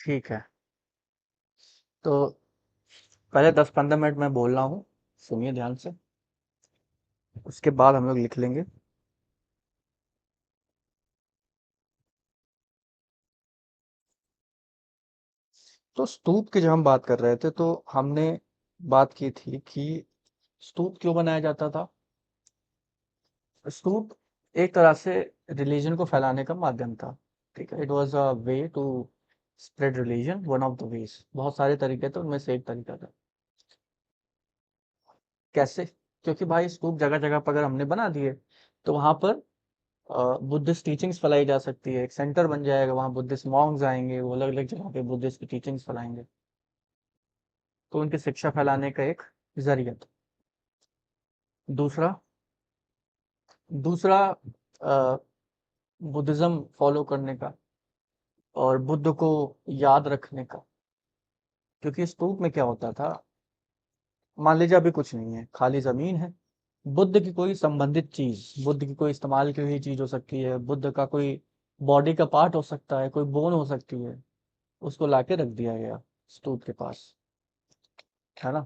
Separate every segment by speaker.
Speaker 1: ठीक है। तो पहले 10-15 मिनट मैं बोल रहा हूँ, सुनिए ध्यान से। उसके बाद हम लोग लिख लेंगे। तो स्तूप की जब हम बात कर रहे थे तो हमने बात की थी कि स्तूप क्यों बनाया जाता था। स्तूप एक तरह से रिलीजन को फैलाने का माध्यम था। ठीक है, it was a way to spread religion, one of the ways. बहुत सारे तरीके थे, उनमें से एक तरीका था। कैसे? क्योंकि भाई स्तूप जगह जगह पर अगर हमने बना दिए तो वहां पर बुद्धिस्ट टीचिंग्स फैलाई जा सकती है। एक सेंटर बन जाएगा, वहाँ बुद्धिस्ट मॉन्क्स आएंगे, वो अलग अलग जगह पे बुद्धिस्ट की टीचिंग्स फैलाएंगे। तो उनकी शिक्षा फैलाने का एक जरिया था। दूसरा दूसरा बुद्धिज्म फॉलो करने का और बुद्ध को याद रखने का। क्योंकि स्तूप में क्या होता था, मान लीजिए अभी कुछ नहीं है, खाली जमीन है। बुद्ध की कोई संबंधित चीज, बुद्ध की कोई इस्तेमाल की हुई चीज हो सकती है, बुद्ध का कोई बॉडी का पार्ट हो सकता है, कोई बोन हो सकती है, उसको लाके रख दिया गया स्तूप के पास, है ना।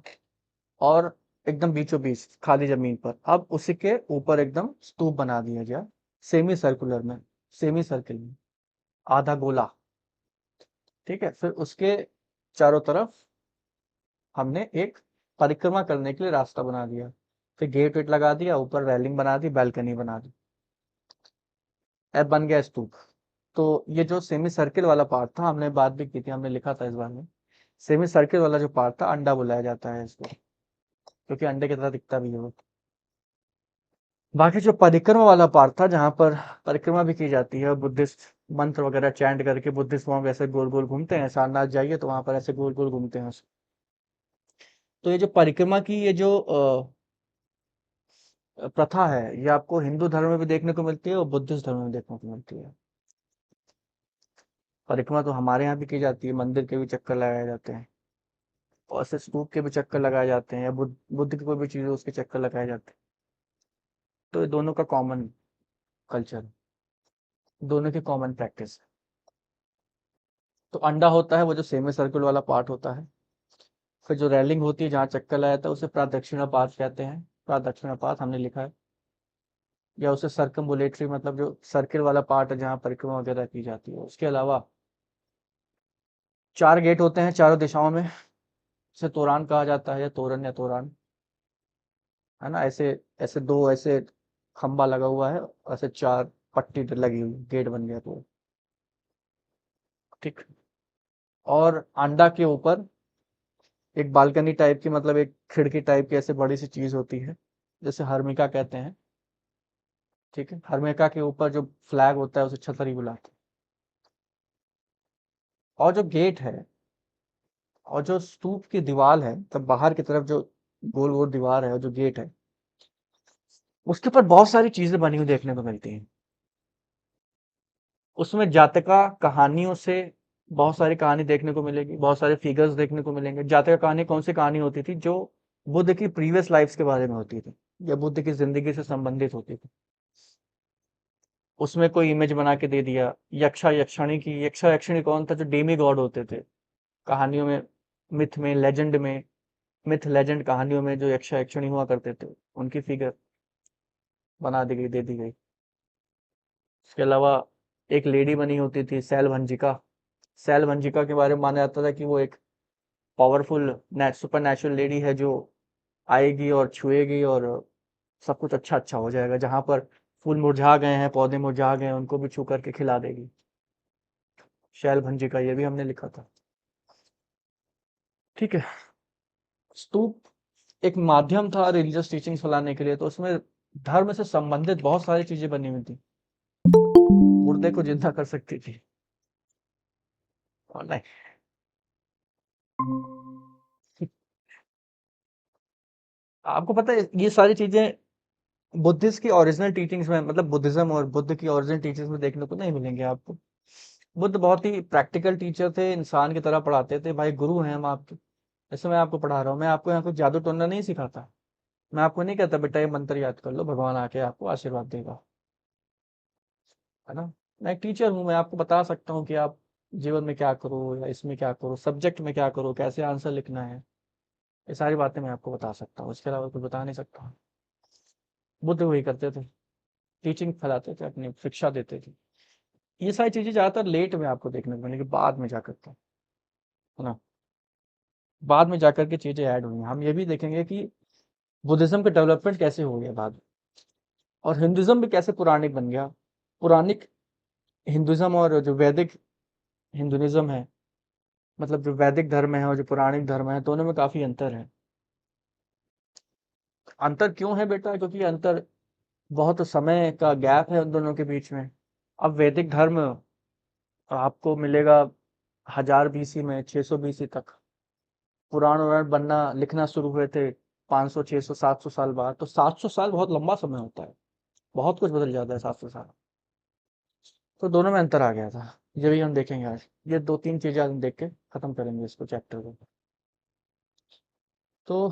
Speaker 1: और एकदम बीचों बीच खाली जमीन पर अब उसी के ऊपर एकदम स्तूप बना दिया गया, सेमी सर्कुलर में, सेमी सर्किल में, आधा गोला। ठीक है, फिर उसके चारों तरफ हमने एक परिक्रमा करने के लिए रास्ता बना दिया। फिर गेट वेट लगा दिया, ऊपर रेलिंग बना दी, बैल्कनी बना दी। अब बन गया स्तूप। तो ये जो सेमी सर्किल वाला पार्ट था, हमने बात भी की थी, हमने लिखा था इस बारे में। सेमी सर्किल वाला जो पार्ट था, अंडा बुलाया जाता है इसको, क्योंकि अंडे की तरह दिखता भी है वो। बाकी जो परिक्रमा वाला पार्ट था, जहां पर परिक्रमा भी की जाती है, बुद्धिस्ट मंत्र वगैरह चैंट करके बुद्धिस्ट वहां ऐसे गोल गोल घूमते हैं, सारनाथ जाइए तो वहां पर ऐसे गोल गोल घूमते हैं। तो ये जो परिक्रमा की ये जो प्रथा है, ये आपको हिंदू धर्म में भी देखने को मिलती है और बुद्धिस्ट धर्म में देखने को मिलती है। परिक्रमा तो हमारे यहाँ भी की जाती है, मंदिर के भी चक्कर लगाए जाते हैं, और ऐसे स्तूप के भी चक्कर लगाए जाते हैं, या बुद्ध की कोई भी चीज हो उसके चक्कर लगाए जाते हैं। तो ये दोनों का कॉमन कल्चर, दोनों की कॉमन प्रैक्टिस है। तो अंडा होता है वो जो सेमी सर्कल वाला पार्ट होता है। फिर जो रेलिंग होती है जहाँ चक्कर लगाया जाता है उसे प्रदक्षिणापात कहते हैं। प्रदक्षिणापात हमने लिखा है। या उसे सर्कम्बुलेटरी, मतलब जो सर्किल वाला पार्ट है जहाँ परिक्रमा वगैरह की जाती है। उसके अलावा 4 गेट होते हैं चारों दिशाओं में। इसे तोरान कहा जाता है, या तोरन या तोरान, है ना। ऐसे ऐसे दो ऐसे खंबा लगा हुआ है, ऐसे 4 पट्टी लगी हुई, गेट बन गया तो। ठीक। और अंडा के ऊपर एक बालकनी टाइप की, मतलब एक खिड़की टाइप की ऐसे बड़ी सी चीज होती है, जैसे हर्मिका कहते हैं। ठीक है, हर्मिका के ऊपर जो फ्लैग होता है उसे छतरी बुलाते हैं। और जो गेट है, और जो स्तूप की दीवार है, तब बाहर की तरफ जो गोल गोल दीवार है और जो गेट है, उसके ऊपर बहुत सारी चीजें बनी हुई देखने को मिलती हैं। उसमें जातका कहानियों से बहुत सारी कहानी देखने को मिलेगी, बहुत सारे फिगर्स देखने को मिलेंगे। जातका कहानी कौन सी कहानी होती थी? जो बुद्ध की प्रीवियस लाइफ्स के बारे में होती थी, या बुद्ध की जिंदगी से संबंधित होती थी। उसमें कोई इमेज बना के दे दिया। यक्षा यक्षिणी की, यक्षा यक्षिणी कौन था? जो डेमी गॉड होते थे कहानियों में, मिथ में, लेजेंड में, मिथ लेजेंड कहानियों में जो यक्षा यक्षिणी हुआ करते थे, उनकी फिगर बना दी गई, दे दी गई। इसके अलावा एक लेडी बनी होती थी, सैलभंजिका। सैलभंजिका के बारे में माना जाता था कि वो एक पावरफुल सुपर नेचुरल लेडी है, जो आएगी और छुएगी और सब कुछ अच्छा अच्छा हो जाएगा। जहां पर फूल मुरझा गए हैं, पौधे मुरझा गए हैं, उनको भी छू करके खिला देगी। शैलभंजिका, ये भी हमने लिखा था। ठीक है। स्तूप एक माध्यम था रिलीजियस टीचिंग्स फैलाने के लिए, तो उसमें धर्म से संबंधित बहुत सारी चीजें बनी हुई थी। मुर्दे को जिंदा कर सकती थी, और नहीं, आपको पता है ये सारी चीजें बुद्धिस्ट की ओरिजिनल टीचिंग्स में, मतलब बुद्धिज्म और बुद्ध की ओरिजिनल टीचिंग्स में देखने को नहीं मिलेंगे आपको। बुद्ध बहुत ही प्रैक्टिकल टीचर थे, इंसान की तरह पढ़ाते थे। भाई गुरु हैं हम आपके। जैसे मैं आपको पढ़ा रहा हूँ, मैं आपको यहाँ कुछ जादू टोना नहीं सिखाता। मैं आपको नहीं कहता बेटा ये मंत्र याद कर लो, भगवान आके आपको आशीर्वाद देगा, है ना। मैं एक टीचर हूँ, मैं आपको बता सकता हूँ कि आप जीवन में क्या करो या इसमें क्या करो, सब्जेक्ट में क्या करो, कैसे आंसर लिखना है, ये सारी बातें मैं आपको बता सकता हूँ, इसके अलावा कुछ बता नहीं सकता हूँ। बुद्ध वही करते थे, टीचिंग फैलाते थे, अपनी शिक्षा देते थे। ये सारी चीजें ज्यादातर लेट में आपको देखने को मिलेगी, बाद में जाकर के, है ना, बाद में जाकर के चीजें ऐड हुई हैं। हम ये भी देखेंगे कि बुद्धिज्म का डेवलपमेंट कैसे हो गया बाद में, और हिंदुज्म भी कैसे पुराणिक बन गया। पुराणिक हिंदुज्म और जो वैदिक हिंदुइज्म है, मतलब जो वैदिक धर्म है और जो पुराणिक धर्म है, दोनों में काफी अंतर है। अंतर क्यों है बेटा? क्योंकि अंतर, बहुत समय का गैप है उन दोनों के बीच में। अब वैदिक धर्म आपको मिलेगा 1000 BC में, 600 BC तक। पुराण उराण बनना, लिखना शुरू हुए थे 500, 600, 700 साल बाद। तो 700 साल बहुत लंबा समय होता है, बहुत कुछ बदल जाता है 700 साल। तो दोनों में अंतर आ गया था, ये भी हम देखेंगे आज। ये दो तीन चीजें आज हम देख के खत्म करेंगे इसको, चैप्टर को। तो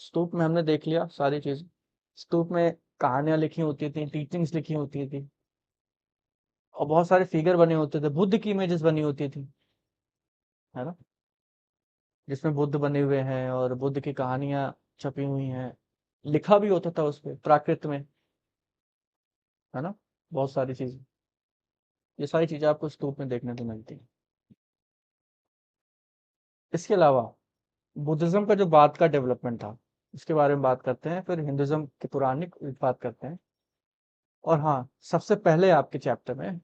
Speaker 1: स्तूप में हमने देख लिया सारी चीज। स्तूप में कहानियां लिखी होती थी, टीचिंग्स लिखी होती थी, और बहुत सारे फिगर बने होते थे, बुद्ध की इमेजेस बनी होती थी, है ना, जिसमें बुद्ध बने हुए हैं और बुद्ध की कहानियां छपी हुई हैं। लिखा भी होता था उस पे प्राकृत में, है ना, बहुत सारी चीजें। ये सारी चीजें आपको स्तूप में देखने को मिलती हैं। इसके अलावा बुद्धिज्म का जो बाद का डेवलपमेंट था, उसके बारे में बात करते हैं, फिर हिंदुज्म की पुरानी बात करते हैं। और हाँ, सबसे पहले आपके चैप्टर में,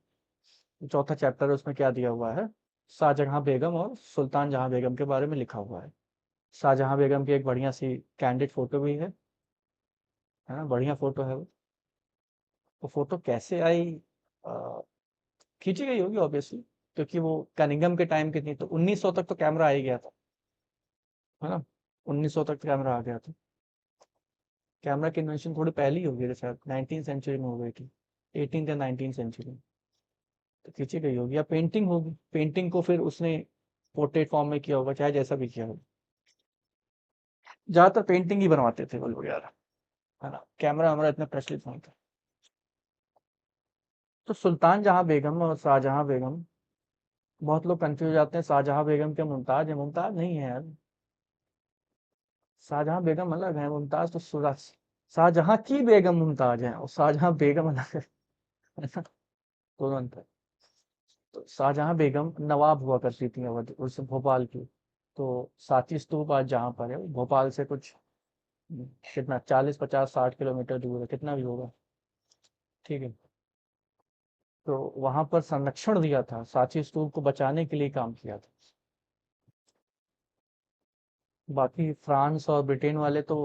Speaker 1: चौथा चैप्टर है, उसमें क्या दिया हुआ है? शाहजहां बेगम और सुल्तान जहां बेगम के बारे में लिखा हुआ है। शाहजहां बेगम की एक बढ़िया सी कैंडिड फोटो भी है ना, बढ़िया फोटो है वो। वो फोटो कैसे आई? अ, खींची गई होगी ऑब्वियसली, क्योंकि वो कनिंगम के टाइम की थी, तो 1900 तक तो कैमरा आ ही गया था, है ना, 1900 तक कैमरा आ गया था। कैमरा की इन्वेंशन थोड़ी पहले ही हो गई थी, शायद 19th सेंचुरी में हो गई थी, 18th या 19th सेंचुरी में। तो खींची गई होगी, या पेंटिंग होगी, पेंटिंग को फिर उसने पोर्ट्रेट फॉर्म में किया होगा, चाहे जैसा भी किया होगा। ज्यादातर पेंटिंग ही बनवाते थे वो लोग यार, है ना, कैमरा हमारा इतना प्रचलित नहीं था। तो सुल्तान जहां बेगम और शाहजहां बेगम, बहुत लोग कंफ्यूज हो जाते हैं, शाहजहां बेगम क्या मुमताज है? मुमताज नहीं है यार, शाहजहां बेगम अलग है, मुमताज तो सूरज। शाहजहां की बेगम मुमताज है, और शाहजहां बेगम अलग है। है ना? दोनों अंतर। तो शाहजहां बेगम नवाब हुआ करती थी अवध, उस भोपाल की। तो सांची स्तूप आज जहाँ पर है, वो भोपाल से कुछ कितना, 40, 50, 60 किलोमीटर दूर है, कितना भी होगा, ठीक है। तो वहां पर संरक्षण दिया था, सांची स्तूप को बचाने के लिए काम किया था। बाकी फ्रांस और ब्रिटेन वाले तो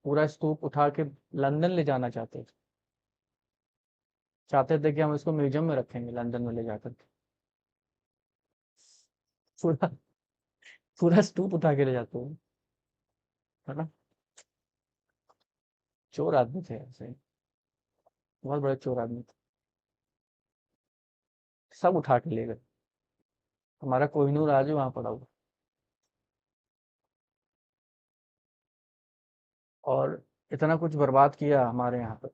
Speaker 1: पूरा स्तूप उठा के लंदन ले जाना चाहते थे, चाहते थे कि हम इसको म्यूजियम में रखेंगे लंदन में ले जाकर के। पूरा पूरा स्तूप उठा के ले जाते हैं, है ना। चोर आदमी थे ऐसे, बहुत बड़े चोर आदमी थे, सब उठा के ले गए। हमारा कोहिनूर आज भी वहां पड़ा हुआ। और इतना कुछ बर्बाद किया हमारे यहाँ पर।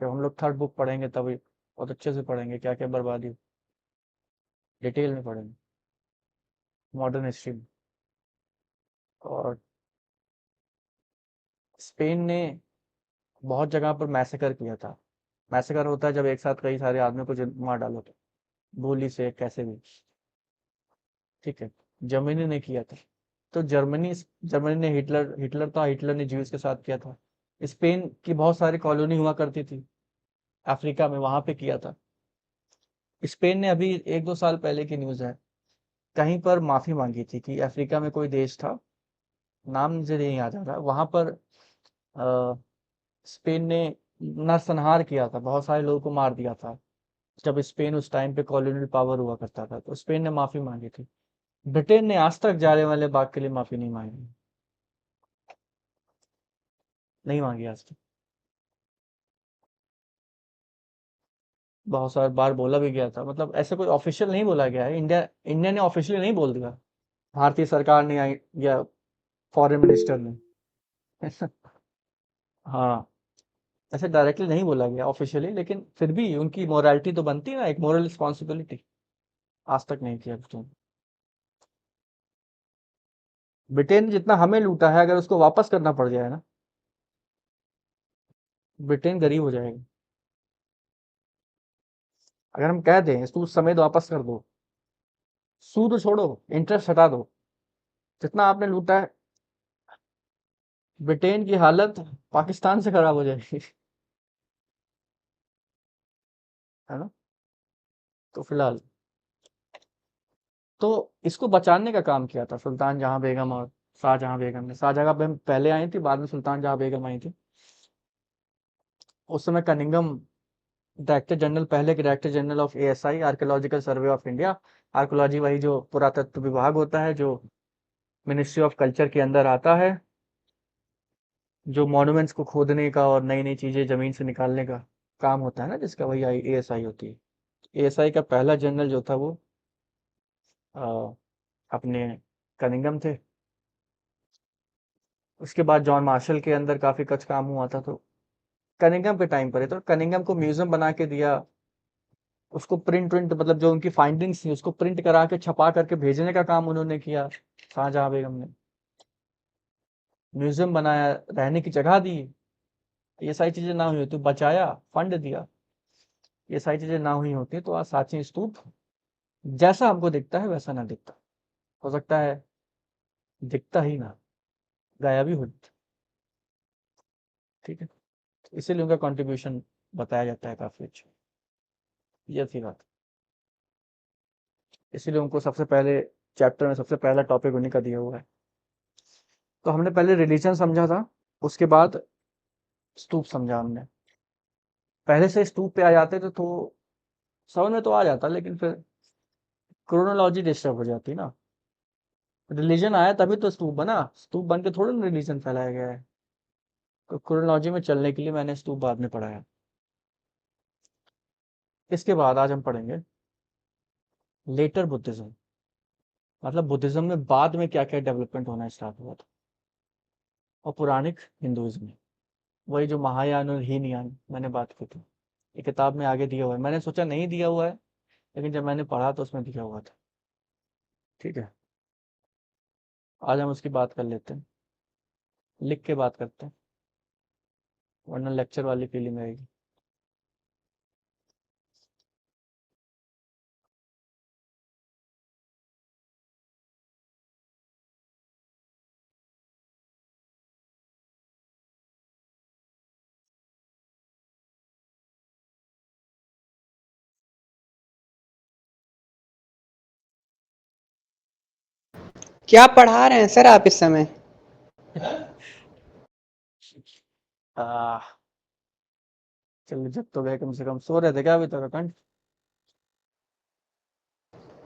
Speaker 1: जब हम लोग थर्ड बुक पढ़ेंगे तभी बहुत अच्छे से पढ़ेंगे, क्या क्या बर्बादी हुई, डिटेल में पढ़ेंगे, मॉडर्न हिस्ट्री में। और स्पेन ने बहुत जगह पर मैसेकर किया था। मैसेकर होता है जब एक साथ कई सारे आदमी को मार डालो, तो गोली से कैसे भी, ठीक है। जर्मनी ने किया था। तो जर्मनी जर्मनी ने, हिटलर हिटलर था, हिटलर ने ज्यूज के साथ किया था। स्पेन की बहुत सारी कॉलोनी हुआ करती थी अफ्रीका में, वहां पे किया था। स्पेन ने अभी 1-2 साल पहले की न्यूज है, कहीं पर माफी मांगी थी कि अफ्रीका में कोई देश था, नाम मुझे नहीं याद आ रहा, वहां पर अ, स्पेन ने नरसंहार किया था, बहुत सारे लोगों को मार दिया था। जब स्पेन उस टाइम पे कॉलोनियल पावर हुआ करता था, तो स्पेन ने माफी मांगी थी। ब्रिटेन ने आज तक जालियांवाला बाग के लिए माफी नहीं मांगी, नहीं मांगी आज तक। बहुत सारे बार बोला भी गया था, मतलब ऐसे कोई ऑफिशियल नहीं बोला गया है, इंडिया इंडिया ने ऑफिशियली नहीं बोल दिया, भारतीय सरकार ने या फॉरेन मिनिस्टर ने। हाँ, ऐसे डायरेक्टली नहीं बोला गया ऑफिशियली, लेकिन फिर भी उनकी मोरालिटी तो बनती है ना, एक मोरल रिस्पॉन्सिबिलिटी। आज तक नहीं किया ब्रिटेन। ब्रिटेन जितना हमें लूटा है, अगर उसको वापस करना पड़ जाए ना, ब्रिटेन गरीब हो जाएगा। अगर हम कह दें सूद समेत वापस कर दो, सूद छोड़ो, इंटरेस्ट हटा दो, जितना आपने लूटा है, ब्रिटेन की हालत पाकिस्तान से खराब हो जाएगी। है ना? तो फिलहाल तो इसको बचाने का काम किया था सुल्तान जहां बेगम और शाहजहां बेगम ने। शाहजहां बेगम पहले आई थी, बाद में सुल्तान जहां बेगम आई थी। उस समय कनिंगम डायरेक्टर जनरल, पहले के director general of ASI, archaeological survey of India. Archaeology वही जो पुरातत्व विभाग होता है, जो मिनिस्ट्री ऑफ कल्चर के अंदर आता है, जो मॉन्यूमेंट्स को खोदने का और नई नई चीजें जमीन से निकालने का काम होता है ना, जिसका वही एएसआई होती है। एएसआई का पहला जनरल जो था वो अ, अपने कनिंगम थे। उसके बाद जॉन मार्शल के अंदर काफी कुछ काम हुआ था, तो कनिंगम के टाइम पर है, तो कनिंगम को म्यूजियम बना के दिया। उसको प्रिंट प्रिंट मतलब जो उनकी फाइंडिंग्स थी उसको प्रिंट करा के छपा करके भेजने का काम उन्होंने किया, शाहजहां बेगम ने। म्यूजियम बनाया, रहने की जगह दी। ये सारी चीजें ना हुई होती, बचाया, फंड दिया, ये सारी चीजें ना हुई होती तो आज सांची स्तूप जैसा हमको दिखता है वैसा ना दिखता। हो सकता है दिखता ही ना, गायब ही हो जाता। ठीक है, इसीलिए उनका कंट्रीब्यूशन बताया जाता है काफी अच्छा। ये थी बात। इसीलिए उनको सबसे पहले चैप्टर में सबसे पहला टॉपिक उन्हीं का दिया हुआ है। तो हमने पहले रिलीजन समझा था, उसके बाद स्तूप समझा हमने। पहले से स्तूप पे आ जाते थे तो समझ में तो आ जाता, लेकिन फिर क्रोनोलॉजी डिस्टर्ब हो जाती ना। रिलीजन आया तभी तो स्तूप बना, स्तूप बन के थोड़ा ना रिलीजन फैलाया गया है। तो क्रोनोलॉजी में चलने के लिए मैंने स्तूप बाद में पढ़ाया। इसके बाद आज हम पढ़ेंगे लेटर बुद्धिज्म, मतलब बुद्धिज्म में बाद में क्या क्या डेवलपमेंट होना स्टार्ट हुआ था। और पौराणिक हिंदुइज्म में वही जो महायान और हीनयान मैंने बात की थी, ये किताब में आगे दिया हुआ है। मैंने सोचा नहीं दिया हुआ है, लेकिन जब मैंने पढ़ा तो उसमें दिया हुआ था। ठीक है, आज हम उसकी बात कर लेते हैं, लिख के बात करते हैं, वरना लेक्चर वाली फीलिंग आएगी।
Speaker 2: क्या पढ़ा रहे हैं सर आप इस समय?
Speaker 1: आ, चलो जब तो गए, कम से कम सो रहे थे क्या अभी तक अखंड?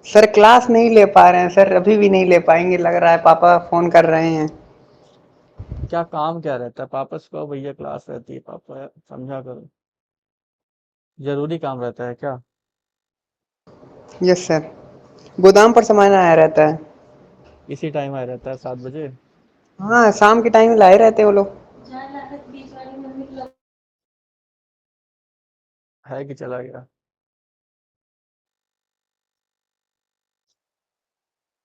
Speaker 2: सर क्लास नहीं ले पा रहे हैं सर, अभी भी नहीं ले पाएंगे लग रहा है, पापा फोन कर रहे हैं।
Speaker 1: क्या काम क्या रहता है पापा से कहो भैया क्लास रहती है, पापा यार समझा करो, जरूरी काम रहता है क्या?
Speaker 2: यस सर, गोदाम पर सामान आया रहता है।
Speaker 1: इसी टाइम आया रहता है 7 बजे।
Speaker 2: हाँ, शाम के टाइम लाए रहते हैं वो लोग।
Speaker 1: है कि चला गया?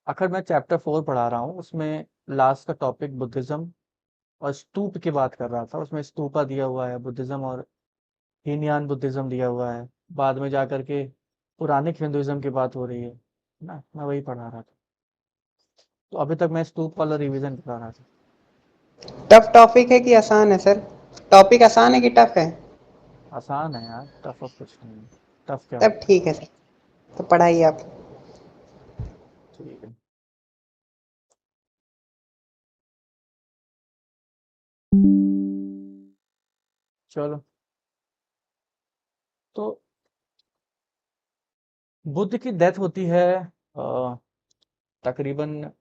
Speaker 1: आखिर मैं चैप्टर 4 पढ़ा रहा हूँ, उसमें लास्ट का टॉपिक बुद्धिज्म और स्तूप की बात कर रहा था। उसमें स्तूपा दिया हुआ है बुद्धिज्म, और हीनयान बुद्धिज्म दिया हुआ है। बाद में जाकर के पुरानिक हिंदुइज्म की बात हो रही है ना, मैं वही पढ़ा रहा था। तो अभी तक मैं स्तूप वाला रिवीजन करा रहा था।
Speaker 2: टफ टॉपिक है कि आसान है सर? टॉपिक आसान है कि टफ है?
Speaker 1: आसान है यार, टफ ऑफ कुछ नहीं है। टफ क्या
Speaker 2: तब
Speaker 1: होता है?
Speaker 2: ठीक है सर, तो पढ़ाइए आप।
Speaker 1: ठीक है, चलो। तो बुद्ध की डेथ होती है तकरीबन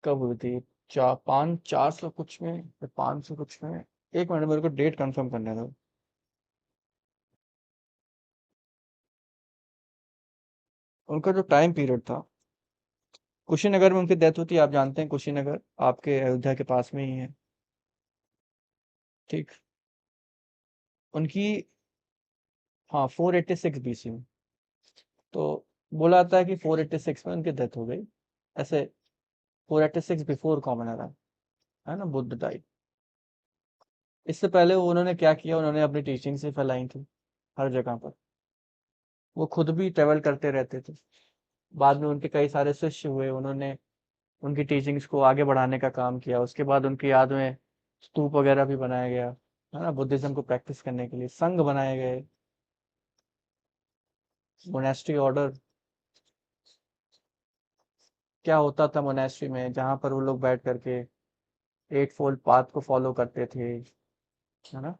Speaker 1: कब हुई थी? 400 कुछ में या 500 कुछ में। एक मिनट मेरे को डेट कंफर्म करने दो। उनका जो टाइम पीरियड था, कुशीनगर में उनकी डेथ होती है। आप जानते हैं कुशीनगर आपके अयोध्या के पास में ही है। ठीक, उनकी, हाँ 486 BC में। तो बोला जाता है कि 486 में उनकी डेथ हो गई। ऐसे 486 बिफोर कॉमन एरा, है ना, बुद्ध डाइड। इससे पहले उन्होंने क्या किया, उन्होंने अपनी टीचिंग से फैलाई थी हर जगह पर। वो खुद भी ट्रेवल करते रहते थे। बाद में उनके कई सारे शिष्य हुए, उन्होंने उनकी टीचिंग्स को आगे बढ़ाने का काम किया। उसके बाद उनकी याद में स्तूप वगैरह भी बनाया गया, है ना, बुद्धिज्म को प्रैक्टिस करने के लिए संघ बनाए गए, मोनेस्ट्री ऑर्डर। क्या होता था मोनेस्ट्री में, जहाँ पर वो लोग बैठ करके एट फोल्ड पाथ को फॉलो करते थे, है ना।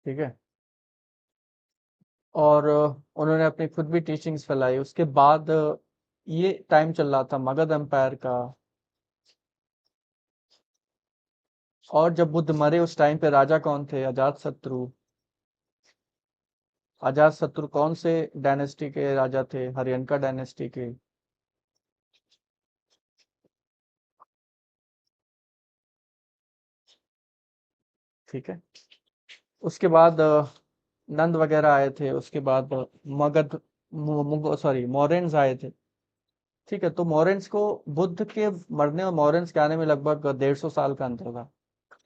Speaker 1: ठीक है। और उन्होंने अपनी खुद भी टीचिंग्स फैलाई। उसके बाद ये टाइम चल रहा था मगध एम्पायर का। और जब बुद्ध मरे उस टाइम पे राजा कौन थे, अजात शत्रु। अजात शत्रु कौन से डायनेस्टी के राजा थे, हरियनका डायनेस्टी के। ठीक है। उसके बाद नंद वगैरह आए थे। उसके बाद मगध, सॉरी, मौर्यंस आए थे। ठीक है। तो मौर्यंस को बुद्ध के मरने और मौर्यंस के आने में लगभग 150 साल का अंतर था।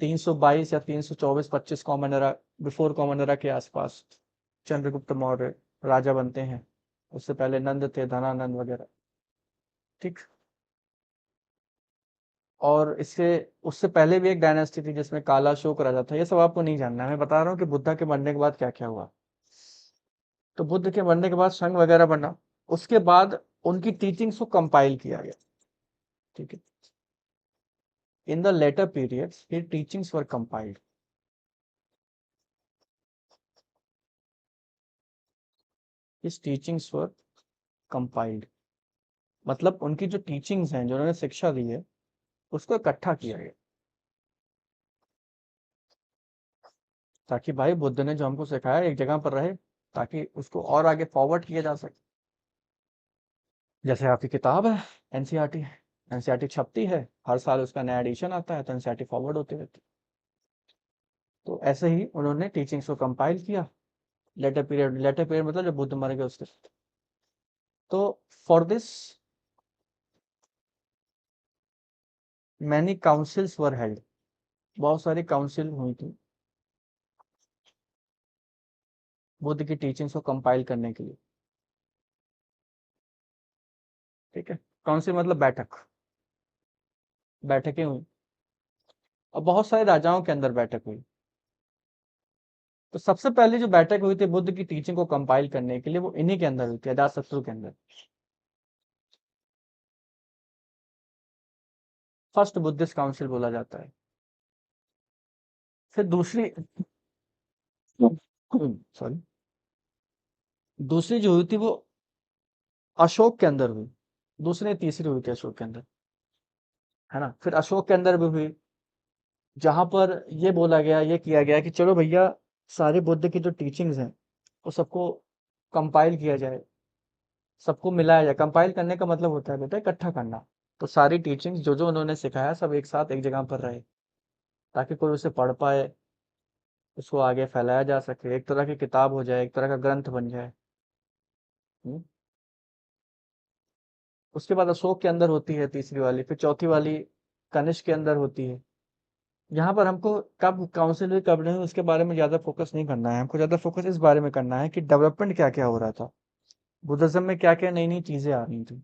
Speaker 1: 322 या 324, 25 common era, before common era के आसपास चंद्रगुप्त मौर्य राजा बनते हैं। उससे पहले नंद थे, धनानंद वगैरह। ठीक। और इससे उससे पहले भी एक डायनेस्टी थी जिसमें काला अशोक राजा था। ये सब आपको नहीं जानना है, मैं बता रहा हूँ कि बुद्धा के मरने के बाद क्या क्या हुआ। तो बुद्ध के मरने के बाद संघ वगैरह बना। उसके बाद उनकी टीचिंग्स को कंपाइल किया गया। ठीक है। In the later periods his teachings were compiled. His teachings were compiled मतलब उनकी जो टीचिंग्स हैं, जो उन्होंने शिक्षा दी है, उसको इकट्ठा किया गया, ताकि भाई बुद्ध ने जो हमको सिखाया एक जगह पर रहे, ताकि उसको और आगे फॉरवर्ड किया जा सके। जैसे आपकी किताब है एनसीईआरटी, एनसीईआरटी छपती है, हर साल उसका नया एडिशन आता है, तो एनसीईआरटी फॉरवर्ड होती रहती है। तो ऐसे ही उन्होंने टीचिंग्स को कंपाइल किया। लेटर पीरियड मतलब जब बुद्ध मर गए उसके। तो for this many councils were held. बहुत सारी काउंसिल हुई थी बुद्ध की टीचिंग्स को कंपाइल करने के लिए। ठीक है। काउंसिल मतलब बैठक, बैठकें हुई। और बहुत सारे राजाओं के अंदर बैठक हुई। तो सबसे पहले जो बैठक हुई थी बुद्ध की टीचिंग को कंपाइल करने के लिए, वो इन्हीं के अंदर हुई थी, अजातशत्रु के अंदर। फर्स्ट बुद्धिस्ट काउंसिल बोला जाता है। फिर दूसरी, सॉरी, दूसरी जो हुई थी वो अशोक के अंदर हुई। दूसरी तीसरी हुई थी अशोक के अंदर, है ना। फिर अशोक के अंदर भी हुई, जहां पर ये बोला गया, ये किया गया कि चलो भैया, सारे बुद्ध की जो टीचिंग्स हैं वो सबको कंपाइल किया जाए, सबको मिलाया जाए। कंपाइल करने का मतलब होता है बेटा इकट्ठा करना। तो सारी टीचिंग्स जो जो उन्होंने सिखाया सब एक साथ एक जगह पर रहे, ताकि कोई उसे पढ़ पाए, उसको आगे फैलाया जा सके, एक तरह की किताब हो जाए, एक तरह का ग्रंथ बन जाए। हम्म। उसके बाद अशोक के अंदर होती है तीसरी वाली, फिर चौथी वाली कनिष्क के अंदर होती है। यहाँ पर हमको कब काउंसिल हुई कब नहीं हुई उसके बारे में ज्यादा फोकस नहीं करना है, हमको ज्यादा फोकस इस बारे में करना है कि डेवलपमेंट क्या क्या हो रहा था, बुद्धिज्म में क्या क्या नई नई चीजें आ रही थी।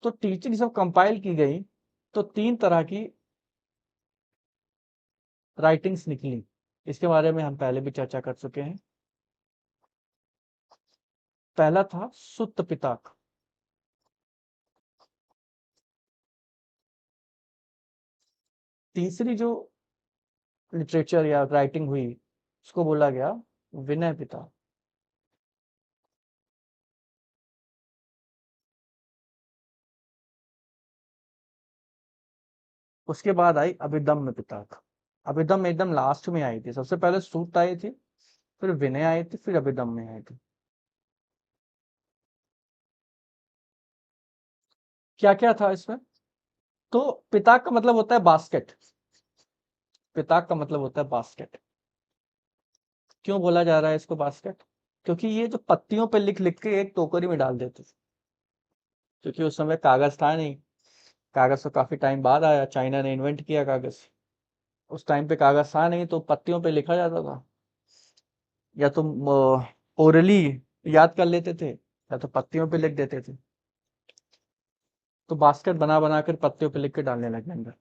Speaker 1: तो टीचिंग जब कंपाइल की गई तो तीन तरह की राइटिंग्स निकली। इसके बारे में हम पहले भी चर्चा कर चुके हैं। पहला था सुत्त पिताक। तीसरी जो लिटरेचर या राइटिंग हुई उसको बोला गया विनय पिता। उसके बाद आई अभिदम्य पिताक। अभिदम्य एकदम लास्ट में आई थी, सबसे पहले सूत आई थी, फिर विनय आई थी, फिर अभिदम्य आई थी। क्या क्या था इसमें? तो पिताक का मतलब होता है बास्केट। पिताक का मतलब होता है बास्केट। क्यों बोला जा रहा है इसको बास्केट? क्योंकि ये जो पत्तियों पे लिख लिख के एक टोकरी में डाल देते थे। क्योंकि उस समय कागज था नहीं। कागज तो काफी टाइम बाद आया, चाइना ने इन्वेंट किया कागज। उस टाइम पे कागज था नहीं, तो पत्तियों पे लिखा जाता था। या तो ओरली याद कर लेते थे, या तो पत्तियों पे लिख देते थे। तो बास्केट बना बना कर पत्तियों पे लिख के डालने लगे अंदर।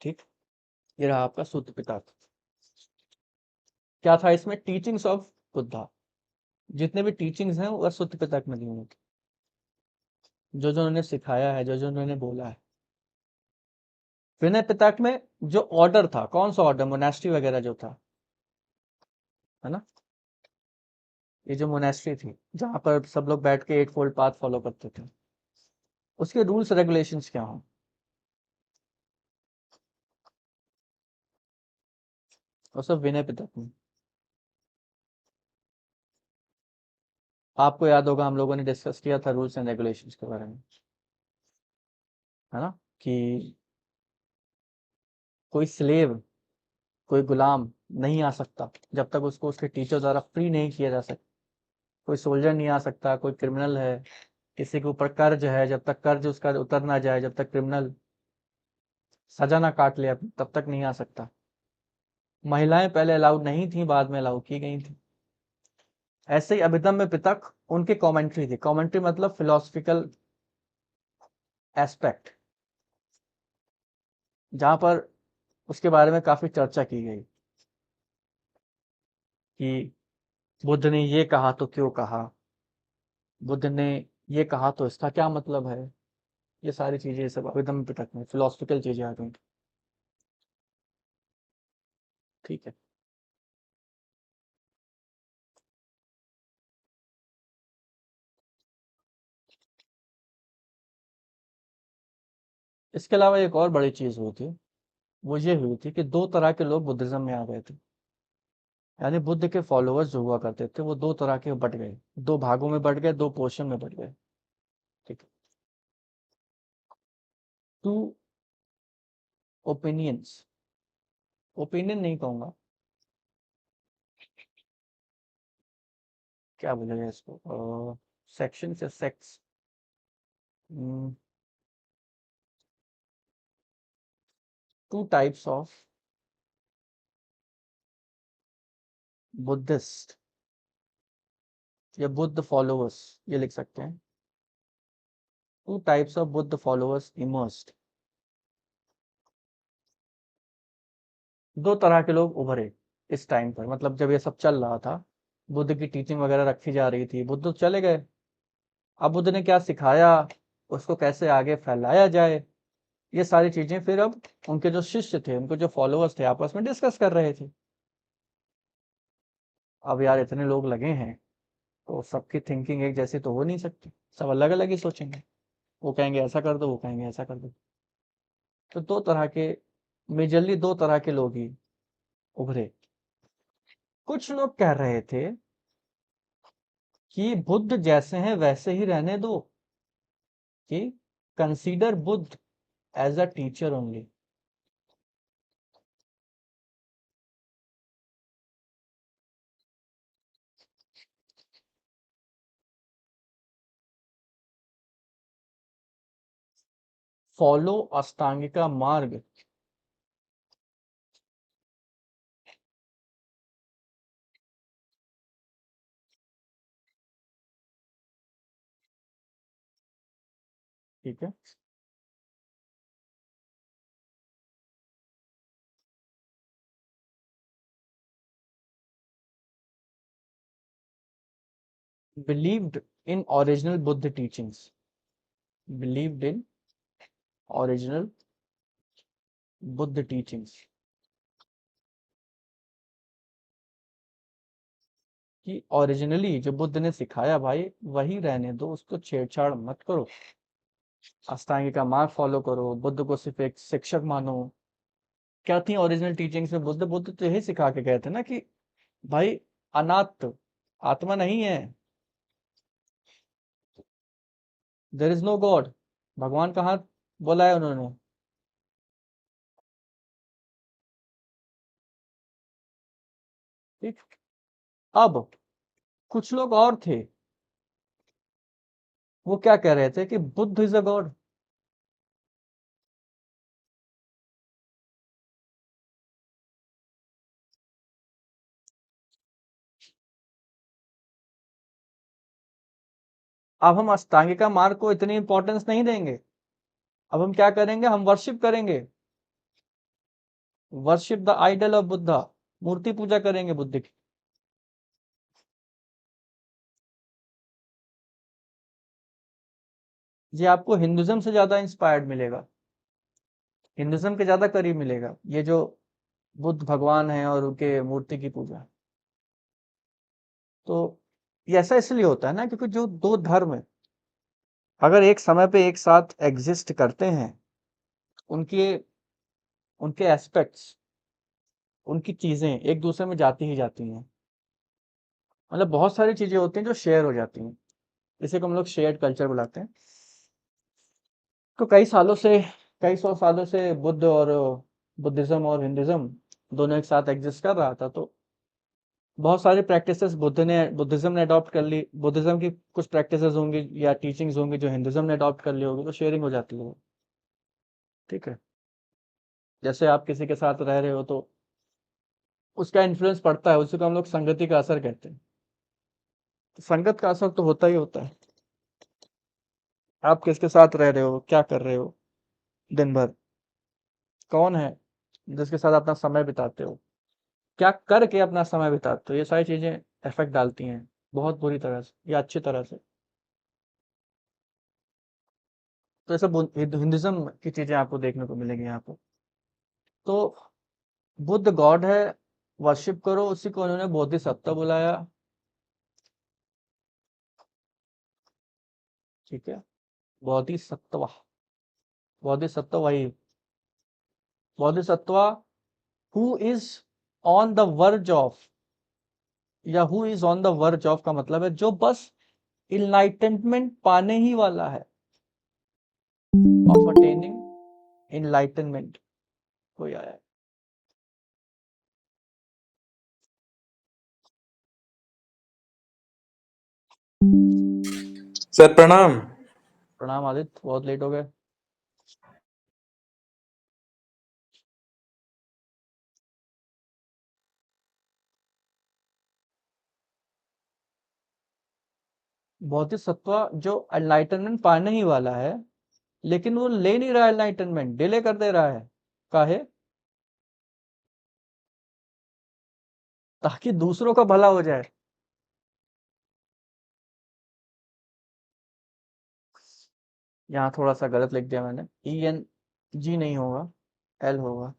Speaker 1: ठीक। ये रहा आपका सूत्र पिताक। क्या था इसमें? Teachings of Buddha. जितने भी टीचिंग्स हैं वह सूत्र पिताक में दी हुई थी। जो जो उन्होंने सिखाया है, जो जो उन्होंने बोला है। विनय पिटक में जो ऑर्डर था, कौन सा ऑर्डर? मोनेस्ट्री वगैरह जो था, है ना? ये जो मोनेस्ट्री थी जहां पर सब लोग बैठ के एट फोल्ड पाथ फॉलो करते थे, उसके रूल्स रेगुलेशंस क्या हो? और सब विनय पिटक में। आपको याद होगा हम लोगों ने डिस्कस किया था रूल्स एंड रेगुलेशंस के बारे में, है ना? कि कोई स्लेव, कोई गुलाम नहीं आ सकता जब तक उसको उसके टीचर द्वारा फ्री नहीं किया जा सकता। कोई सोल्जर नहीं आ सकता, कोई क्रिमिनल है, किसी के ऊपर कर्ज है, जब तक कर्ज उसका उतर ना जाए, जब तक क्रिमिनल सजा ना काट ले तब तक नहीं आ सकता। महिलाएं पहले अलाउड नहीं थी, बाद में अलाउ की गई थी। ऐसे ही अभिधम्म में पितक उनकी कमेंट्री थी। कमेंट्री मतलब फिलोसफिकल एस्पेक्ट, जहां पर उसके बारे में काफी चर्चा की गई कि बुद्ध ने ये कहा तो क्यों कहा, बुद्ध ने ये कहा तो इसका क्या मतलब है। ये सारी चीजें, सब अभिधम्म पिटक में फिलोसफिकल चीजें आ गई। ठीक है। इसके अलावा एक और बड़ी चीज हुई थी, वो ये हुई थी कि दो तरह के लोग बुद्धिज्म में आ गए थे। यानी बुद्ध के फॉलोअर्स जो हुआ करते थे वो दो तरह के बट गए, दो भागों में बट गए, दो पोर्शन में बट गए। ठीक है। टू ओपिनियंस, ओपिनियन नहीं कहूंगा, क्या बोलेगा इसको, सेक्शन या sects. Two types of Buddhist या बुद्ध फॉलोअर्स, ये लिख सकते हैं। Two types of Buddha followers immersed. दो तरह के लोग उभरे इस टाइम पर, मतलब जब ये सब चल रहा था, बुद्ध की टीचिंग वगैरह रखी जा रही थी, बुद्ध चले गए। अब बुद्ध ने क्या सिखाया, उसको कैसे आगे फैलाया जाए, ये सारी चीजें फिर अब उनके जो शिष्य थे, उनके जो फॉलोअर्स थे, आपस में डिस्कस कर रहे थे। अब यार इतने लोग लगे हैं, तो सबकी थिंकिंग एक जैसी तो हो नहीं सकती, सब अलग अलग ही सोचेंगे। वो कहेंगे ऐसा कर दो, वो कहेंगे ऐसा कर दो। तो दो तरह के, मेजरली दो तरह के लोग ही उभरे। कुछ लोग कह रहे थे कि बुद्ध जैसे हैं वैसे ही रहने दो, कि consider Buddha as a teacher only. Follow अष्टांगिका मार्ग। ठीक है। Believed in original Buddha teachings, believed in original Buddha teachings, कि ओरिजिनली जो बुद्ध ने सिखाया भाई वही रहने दो, उसको छेड़छाड़ मत करो। अष्टांगिका मार्ग फॉलो करो, बुद्ध को सिर्फ एक शिक्षक मानो। क्या थी ओरिजिनल टीचिंग्स में? बुद्ध बुद्ध तो यही सिखा के गए थे ना कि भाई अनात्म, आत्मा नहीं है। देयर इज नो गॉड, भगवान कहाँ बोला है उन्होंने? ठीक। अब कुछ लोग और थे, वो क्या कह रहे थे कि बुद्ध इज अ गॉड। अब हम अष्टांगिका मार्ग को इतनी इंपॉर्टेंस नहीं देंगे। अब हम क्या करेंगे, हम वर्शिप करेंगे, worship the idol of Buddha, मूर्ति पूजा करेंगे बुद्ध की। ये आपको हिंदुज्म से ज्यादा इंस्पायर्ड मिलेगा, हिंदुज्म के ज्यादा करीब मिलेगा ये जो बुद्ध भगवान है और उनके मूर्ति की पूजा। तो ये ऐसा इसलिए होता है ना, क्योंकि जो दो धर्म है अगर एक समय पे एक साथ एग्जिस्ट करते हैं, उनके उनके एस्पेक्ट्स, उनकी चीजें एक दूसरे में जाती ही जाती हैं। मतलब बहुत सारी चीजें होती हैं जो शेयर हो जाती हैं, इसे को हम लोग शेयर्ड कल्चर बुलाते हैं। तो कई सौ सालों से बुद्धिज्म और हिंदुज्म दोनों एक साथ एग्जिस्ट कर रहा था। तो बहुत सारी प्रैक्टिसेस बुद्धिज्म ने अडॉप्ट कर ली, बुद्धिज्म की कुछ प्रैक्टिसेस होंगी या टीचिंग्स होंगी जो हिंदुज्म ने अडॉप्ट कर ली होगी, तो शेयरिंग हो जाती है। ठीक है। जैसे आप किसी के साथ रह रहे हो तो उसका इन्फ्लुएंस पड़ता है, उसी को हम लोग संगति का असर कहते हैं। तो संगत का असर तो होता ही होता है। आप किसके साथ रह रहे हो, क्या कर रहे हो दिन भर, कौन है जिसके साथ अपना समय बिताते हो, क्या करके अपना समय बिताते हो, ये सारी चीजें इफेक्ट डालती हैं बहुत बुरी तरह से या अच्छी तरह से। तो ऐसा हिंदुज्म की चीजें आपको देखने को मिलेंगी यहाँ पे। तो बुद्ध गॉड है, वर्शिप करो उसी को, उन्होंने बोधिसत्व बुलाया। ठीक है। बोधिसत्व, बोधिसत्व वही Bodhisattva who is on the verge of, या who is on the verge of का मतलब है जो बस इनलाइटनमेंट पाने ही वाला है, ऑफ अटेनिंग इनलाइटनमेंट, कोई आया है।
Speaker 3: सर प्रणाम।
Speaker 1: प्रणाम आदित्य, बहुत लेट हो गए। बोधिसत्व जो एनलाइटनमेंट पाने ही वाला है, लेकिन वो ले नहीं रहा है, एनलाइटनमेंट डिले कर दे रहा है। काहे? ताकि दूसरों का भला हो जाए। यहाँ थोड़ा सा गलत लिख दिया मैंने, ई एन जी नहीं होगा, एल होगा।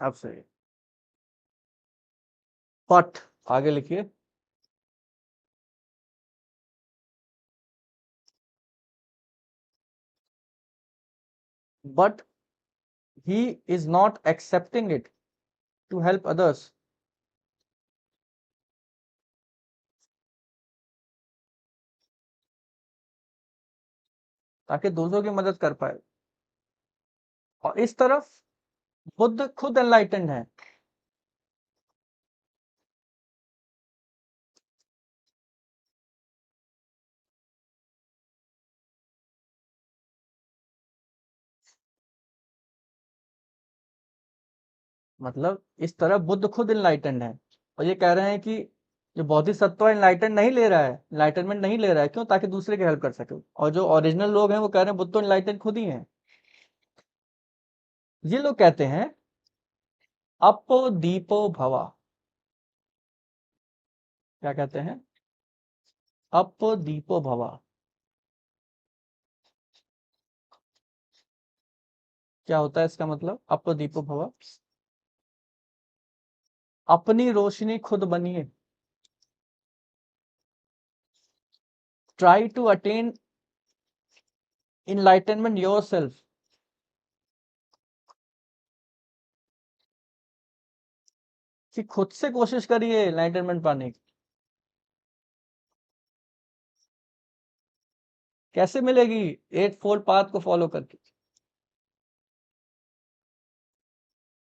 Speaker 1: अब सही। बट आगे लिखिए। But he is not accepting it to help others. ताकि दूसरों की मदद कर पाए। और इस तरफ बुद्ध खुद एनलाइटेंड है। मतलब इस तरफ बुद्ध खुद एनलाइटेंड है, और ये कह रहे हैं कि जो बोधिसत्व एनलाइटन नहीं ले रहा है, एनलाइटनमेंट नहीं ले रहा है, क्यों? ताकि दूसरे की हेल्प कर सके। और जो ओरिजिनल लोग हैं वो कह रहे हैं बुद्ध तो एनलाइटन खुद ही है। ये लोग कहते हैं अपो दीपो भवा। क्या कहते हैं? अपो दीपो भवा। क्या होता है इसका मतलब, अपो दीपो भवा? अपनी रोशनी खुद बनिए, try to attain enlightenment yourself, कि खुद से कोशिश करिए इनलाइटनमेंट पाने की। कैसे मिलेगी? एट फोल्ड पाथ को फॉलो करके,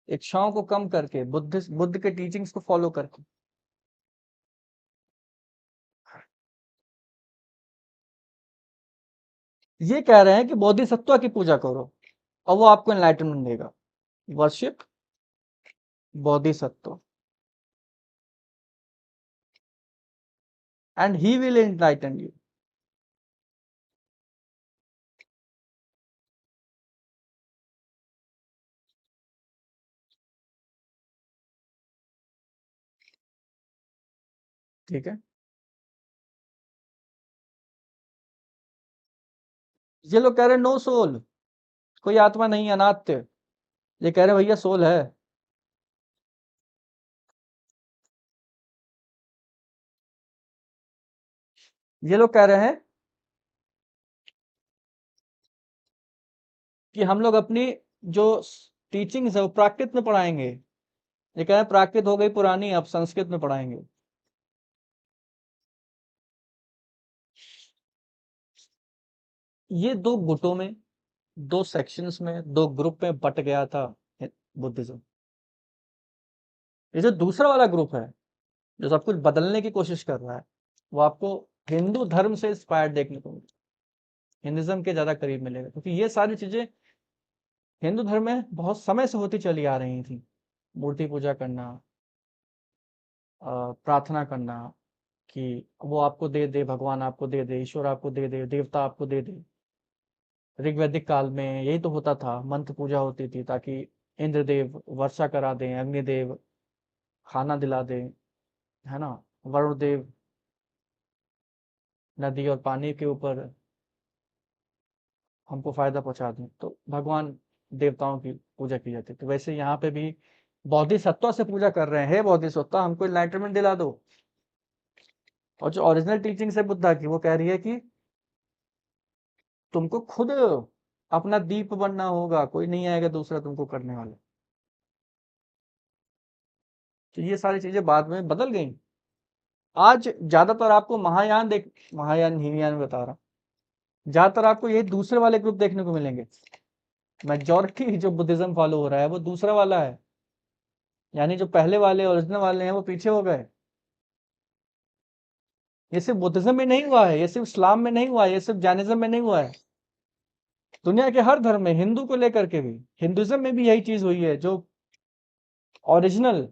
Speaker 1: इच्छाओं को कम करके, बुद्ध के टीचिंग्स को फॉलो करके। ये कह रहे हैं कि बोधिसत्व की पूजा करो और वो आपको एनलाइटनमेंट देगा। Worship Bodhisattva and he will enlighten you. ठीक है, ये लोग कह रहे हैं नो सोल, कोई आत्मा नहीं, अनात्य। ये कह रहे हैं भैया सोल है। ये लोग कह रहे हैं कि हम लोग अपनी जो टीचिंग्स है वो प्राकृत में पढ़ाएंगे। ये कह रहे हैं प्राकृत हो गई पुरानी, अब संस्कृत में पढ़ाएंगे। ये दो गुटों में, दो सेक्शंस में, दो ग्रुप में बट गया था बुद्धिज्म। ये जो दूसरा वाला ग्रुप है जो सब कुछ बदलने की कोशिश कर रहा है, वो आपको हिंदू धर्म से इंस्पायर्ड देखने को मिलेगा, हिंदुज्म के ज्यादा करीब मिलेगा, क्योंकि ये सारी चीजें हिंदू धर्म में बहुत समय से होती चली आ रही थी। मूर्ति पूजा करना, प्रार्थना करना कि वो आपको दे दे, भगवान आपको दे दे, ईश्वर आपको दे दे, देवता आपको दे दे। ऋग्वैदिक काल में यही तो होता था, मंत्र पूजा होती थी ताकि इंद्रदेव वर्षा करा दें, अग्निदेव खाना दिला दें, है ना, वरुण देव नदी और पानी के ऊपर हमको फायदा पहुंचा दें, तो भगवान देवताओं की पूजा की जाती है। तो वैसे यहाँ पे भी बोधिसत्व से पूजा कर रहे हैं, हे बोधिसत्व हमको एनलाइटनमेंट दिला दो। और जो ओरिजिनल टीचिंग है बुद्धा की, वो कह रही है कि तुमको खुद अपना दीप बनना होगा, कोई नहीं आएगा दूसरा तुमको करने वाला। तो ये सारी चीजें बाद में बदल गई। आज ज्यादातर आपको महायान देख, महायान हीनयान बता रहा हूँ, ज्यादातर आपको ये दूसरे वाले ग्रुप देखने को मिलेंगे। मेजॉरिटी जो बुद्धिज्म फॉलो हो रहा है वो दूसरा वाला है, यानी जो पहले वाले ओरिजिनल वाले हैं वो पीछे हो गए। ये सिर्फ बुद्धिज्म में नहीं हुआ है, ये सिर्फ इस्लाम में नहीं हुआ है, ये सिर्फ जैनिज्म में नहीं हुआ है, दुनिया के हर धर्म में, हिंदू को लेकर के भी, हिंदुज्म में भी यही चीज हुई है। जो ओरिजिनल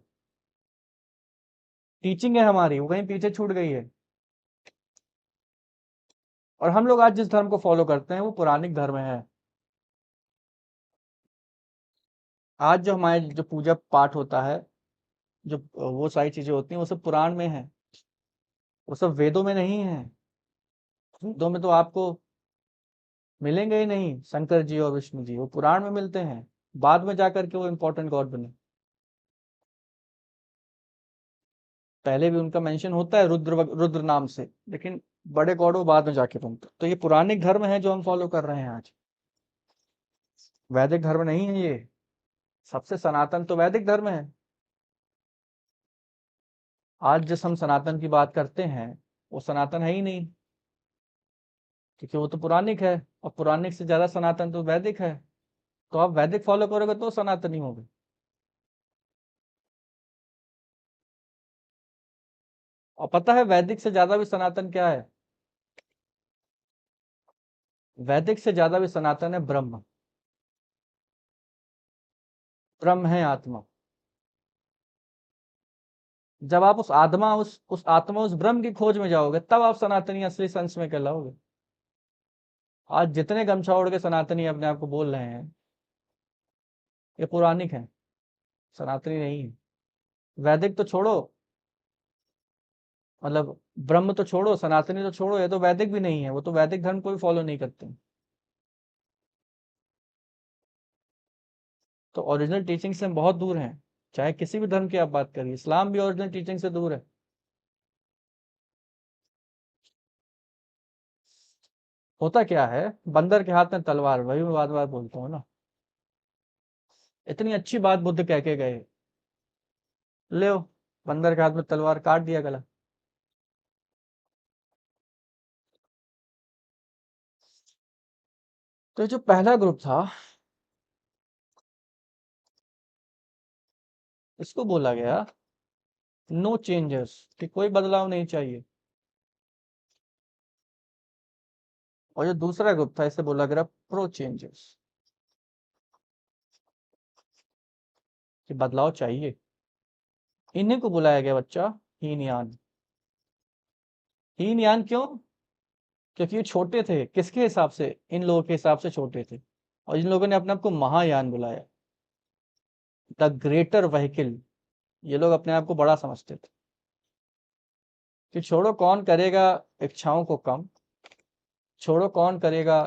Speaker 1: टीचिंग है हमारी वो कहीं पीछे छूट गई है। और हम लोग आज जिस धर्म को फॉलो करते हैं वो पौराणिक धर्म है। आज जो हमारे जो पूजा पाठ होता है, जो वो सारी चीजें होती हैं, वो सब पुराण में है, वो सब वेदों में नहीं है। वेदों में तो आपको मिलेंगे ही नहीं शंकर जी और विष्णु जी, वो पुराण में मिलते हैं, बाद में जाकर के वो इम्पोर्टेंट गॉड बने। पहले भी उनका मेंशन होता है रुद्र नाम से, लेकिन बड़े गॉड वो बाद में जाके बनते। तो ये पुरानिक धर्म है जो हम फॉलो कर रहे हैं आज, वैदिक धर्म नहीं है ये। सबसे सनातन तो वैदिक धर्म है। आज जिस हम सनातन की बात करते हैं वो सनातन है ही नहीं, क्योंकि वो तो पुरानिक है, और पुरानिक से ज्यादा सनातन तो वैदिक है। तो आप वैदिक फॉलो करोगे तो सनातन ही होगे। और पता है वैदिक से ज्यादा भी सनातन क्या है? वैदिक से ज्यादा भी सनातन है ब्रह्म। ब्रह्म है आत्मा। जब आप उस आत्मा, उस ब्रह्म की खोज में जाओगे, तब आप सनातनी असली सेंस में कहलाओगे। आज जितने गमछा ओढ़ के सनातनी अपने आप को बोल रहे हैं, ये पौराणिक है, सनातनी नहीं है। वैदिक तो छोड़ो, मतलब ब्रह्म तो छोड़ो, सनातनी तो छोड़ो, ये तो वैदिक भी नहीं है, वो तो वैदिक धर्म को भी फॉलो नहीं करते। तो ओरिजिनल टीचिंग से हम बहुत दूर हैं। चाहे किसी भी धर्म की आप बात करिए, इस्लाम भी ओरिजिनल टीचिंग से दूर है। होता क्या है, बंदर के हाथ में तलवार, वही मैं बार बार बोलता हूँ ना। इतनी अच्छी बात बुद्ध कह के गए, ले बंदर के हाथ में तलवार, काट दिया गला। तो जो पहला ग्रुप था, इसको बोला गया नो चेंजेस, कि कोई बदलाव नहीं चाहिए। और जो दूसरा ग्रुप था, इसे बोला गया प्रो चेंजेस, कि बदलाव चाहिए। इन्हीं को बुलाया गया बच्चा हीनयान। हीनयान क्यों? क्योंकि ये छोटे थे, किसके हिसाब से? इन लोगों के हिसाब से छोटे थे। और इन लोगों ने अपने आप को महायान बुलाया, द ग्रेटर व्हीकल। ये लोग अपने आप को बड़ा समझते थे, कि छोड़ो कौन करेगा इच्छाओं को कम, छोड़ो कौन करेगा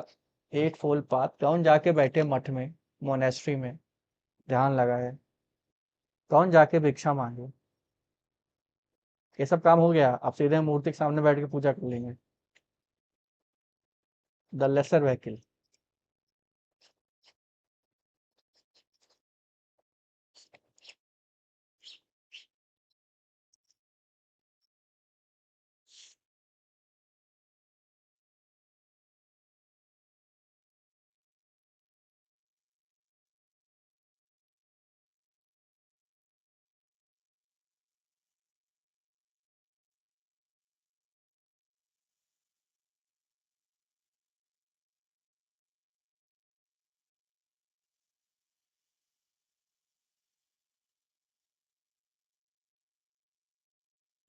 Speaker 1: एट फोल्ड पाथ, कौन जाके बैठे मठ में, मोनेस्ट्री में ध्यान लगाए, कौन जाके भिक्षा मांगे। ये सब काम हो गया, आप सीधे मूर्ति के सामने बैठ के पूजा कर लेंगे। The lesser vehicle.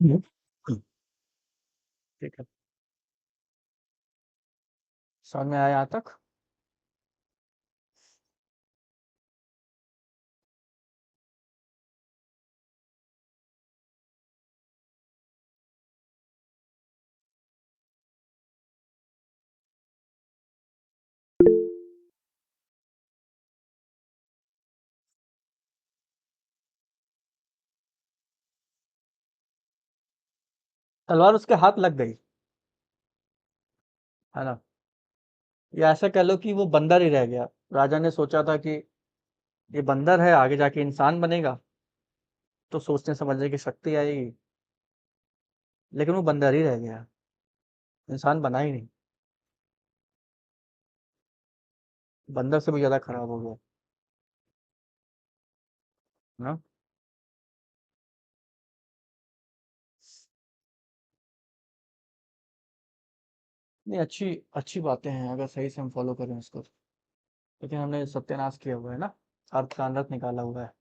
Speaker 1: हम्म। ठीक है, समझ में आया यहाँ तक? तलवार उसके हाथ लग गई, है ना? या ऐसा कह लो कि वो बंदर ही रह गया। राजा ने सोचा था कि ये बंदर है, आगे जाके इंसान बनेगा, तो सोचने समझने की शक्ति आएगी। लेकिन वो बंदर ही रह गया, इंसान बना ही नहीं। बंदर से भी ज्यादा खराब हो गया ना। नहीं, अच्छी अच्छी बातें हैं अगर सही से हम फॉलो करें उसको। लेकिन हमने सत्यानाश किया हुआ है ना, अर्थ का अनर्थ निकाला हुआ है।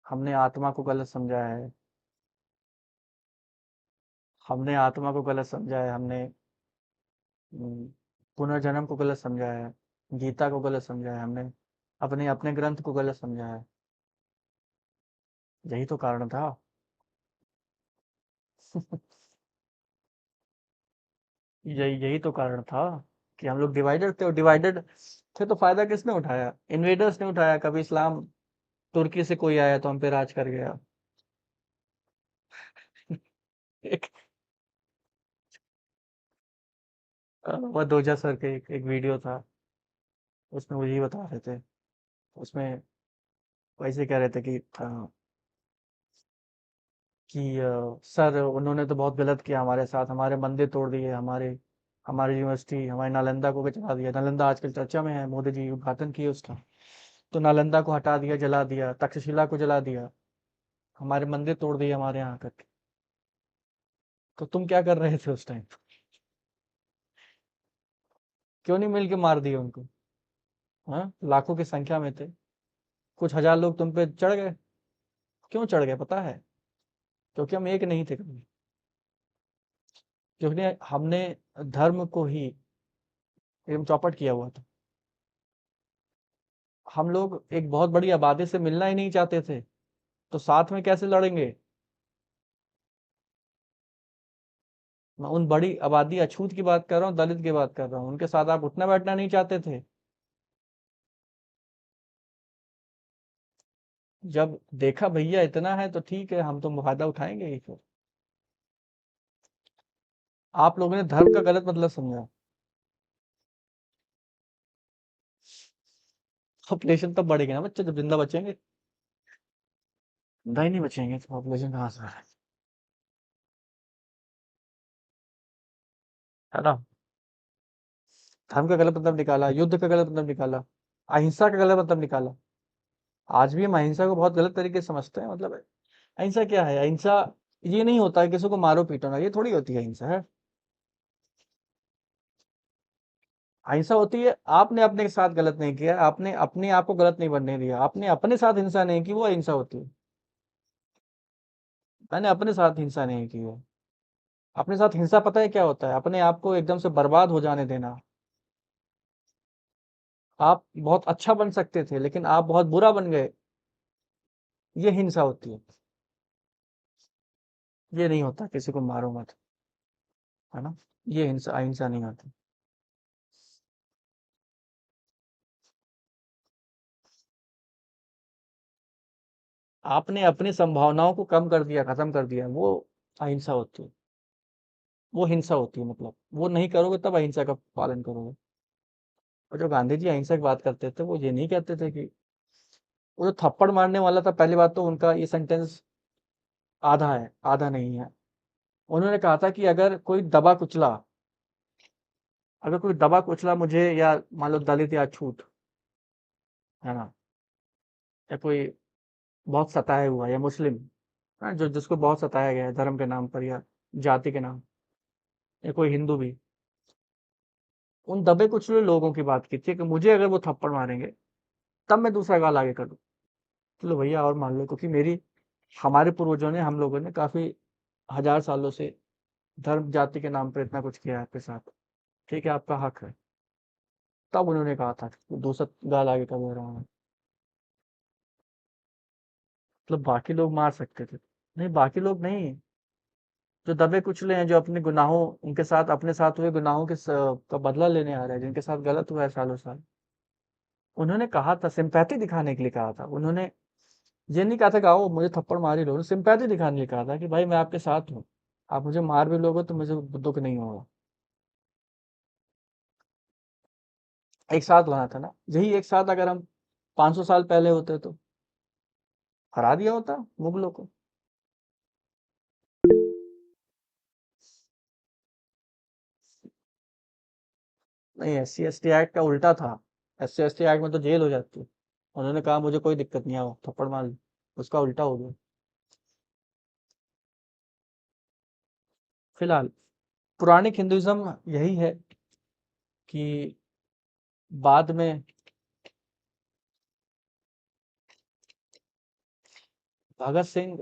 Speaker 1: हमने आत्मा को गलत समझा है, हमने आत्मा को गलत समझा है, हमने हम्म, पुनर्जन्म को गलत समझा है, गीता को गलत समझा है हमने, अपने अपने ग्रंथ को गलत समझा है। यही तो कारण था। यही यही तो कारण था कि हम लोग डिवाइडेड थे, और डिवाइडेड थे तो फायदा किसने उठाया? इन्वेडर्स ने उठाया। कभी इस्लाम, तुर्की से कोई आया तो हम पे राज कर गया। एक वह सर के एक वीडियो था, उसमें वो यही बता रहे थे। उसमें वैसे कह रहे थे सर उन्होंने तो बहुत गलत किया हमारे साथ, हमारे मंदिर तोड़ दिए, हमारे हमारी यूनिवर्सिटी, हमारी नालंदा को भी जला दिया। नालंदा आजकल चर्चा में है, मोदी जी उद्घाटन किए उसका। तो नालंदा को हटा दिया, जला दिया, तक्षशिला को जला दिया, हमारे मंदिर तोड़ दिए हमारे यहाँ करके। तो तुम क्या कर रहे थे उस टाइम? क्यों नहीं मिल के मार दिए उनको? हाँ, लाखों की संख्या में थे, कुछ हजार लोग तुम पे चढ़ गए। क्यों चढ़ गए पता है? क्योंकि हम एक नहीं थे कभी। क्योंकि हमने धर्म को ही एकदम चौपट किया हुआ था। हम लोग एक बहुत बड़ी आबादी से मिलना ही नहीं चाहते थे, तो साथ में कैसे लड़ेंगे? मैं उन बड़ी आबादी अछूत की बात कर रहा हूँ, दलित की बात कर रहा हूँ, उनके साथ आप उठना बैठना नहीं चाहते थे। जब देखा भैया इतना है तो ठीक है, हम तो फायदा उठाएंगे ही फिर। आप लोगों ने धर्म का गलत मतलब समझा। पॉपुलेशन तब बढ़ेगी ना बच्चे जब जिंदा बचेंगे। जिंदा ही नहीं बचेंगे तो पॉपुलेशन कहाँ से बढ़ेगी? है ना? धर्म का गलत मतलब निकाला, युद्ध का गलत मतलब निकाला, अहिंसा का गलत मतलब निकाला। आज भी हम अहिंसा को बहुत गलत तरीके से समझते हैं। मतलब अहिंसा क्या है? अहिंसा ये नहीं होता है किसी को मारो पीटो ना, ये थोड़ी होती है अहिंसा है। अहिंसा होती है आपने अपने के साथ गलत नहीं किया, आपने अपने आप को गलत नहीं बनने दिया, आपने अपने साथ हिंसा नहीं की, वो अहिंसा होती है। मैंने अपने साथ हिंसा नहीं की है। अपने साथ हिंसा पता है क्या होता है? अपने आप को एकदम से बर्बाद हो जाने देना। आप बहुत अच्छा बन सकते थे लेकिन आप बहुत बुरा बन गए, ये हिंसा होती है। ये नहीं होता किसी को मारो मत, है ना? ये हिंसा अहिंसा नहीं होती। आपने अपनी संभावनाओं को कम कर दिया, खत्म कर दिया, वो अहिंसा होती है। वो हिंसा होती है। मतलब वो नहीं करोगे तब अहिंसा का पालन करोगे। और जो गांधी जी अहिंसा की बात करते थे वो ये नहीं कहते थे कि वो जो थप्पड़ मारने वाला था, पहली बात तो उनका ये सेंटेंस आधा है, आधा नहीं है। उन्होंने कहा था कि अगर कोई दबा कुचला मुझे, या मान लो दलित या छूत, है ना, या कोई बहुत सताया हुआ, या मुस्लिम, हाँ, जो जिसको बहुत सताया गया है धर्म के नाम पर या जाति के नाम, या कोई हिंदू भी, उन दबे कुचले लोगों की बात की थी कि मुझे अगर वो थप्पड़ मारेंगे तब मैं दूसरा गाल आगे करूँ। चलो भैया और मान लो, क्योंकि मेरी हमारे पूर्वजों ने, हम लोगों ने काफी हजार सालों से धर्म जाति के नाम पर इतना कुछ किया है आपके साथ। ठीक है, आपका हक है। तब उन्होंने कहा था कि दूसरा गाल आगे कर दे रहा हूँ। मतलब बाकी लोग मार सकते थे, नहीं, बाकी लोग नहीं। जो दबे कुचले हैं, जो अपने गुनाहों, उनके साथ अपने साथ हुए गुनाहों का बदला लेने आ रहे हैं, जिनके साथ गलत हुआ है सालों साल, उन्होंने कहा था, सिंपैथी दिखाने के लिए कहा था उन्होंने। ये नहीं कहा था कि आओ मुझे थप्पड़ मार ही लो, सिंपैथी दिखाने के लिए कहा था कि भाई मैं आपके साथ हूँ, आप मुझे मार भी लोगे तो मुझे दुख नहीं होगा। एक साथ होना था ना, यही एक साथ अगर हम 500 साल पहले होते तो हरा दिया होता मुगलों को। नहीं, SC ST एक्ट का उल्टा था। SC ST एक्ट में तो जेल हो जाती। उन्होंने कहा मुझे कोई दिक्कत नहीं, आओ थप्पड़ मार लो। उसका उल्टा हो गया। फिलहाल पुराणिक हिंदुइज्म यही है कि बाद में भगत सिंह,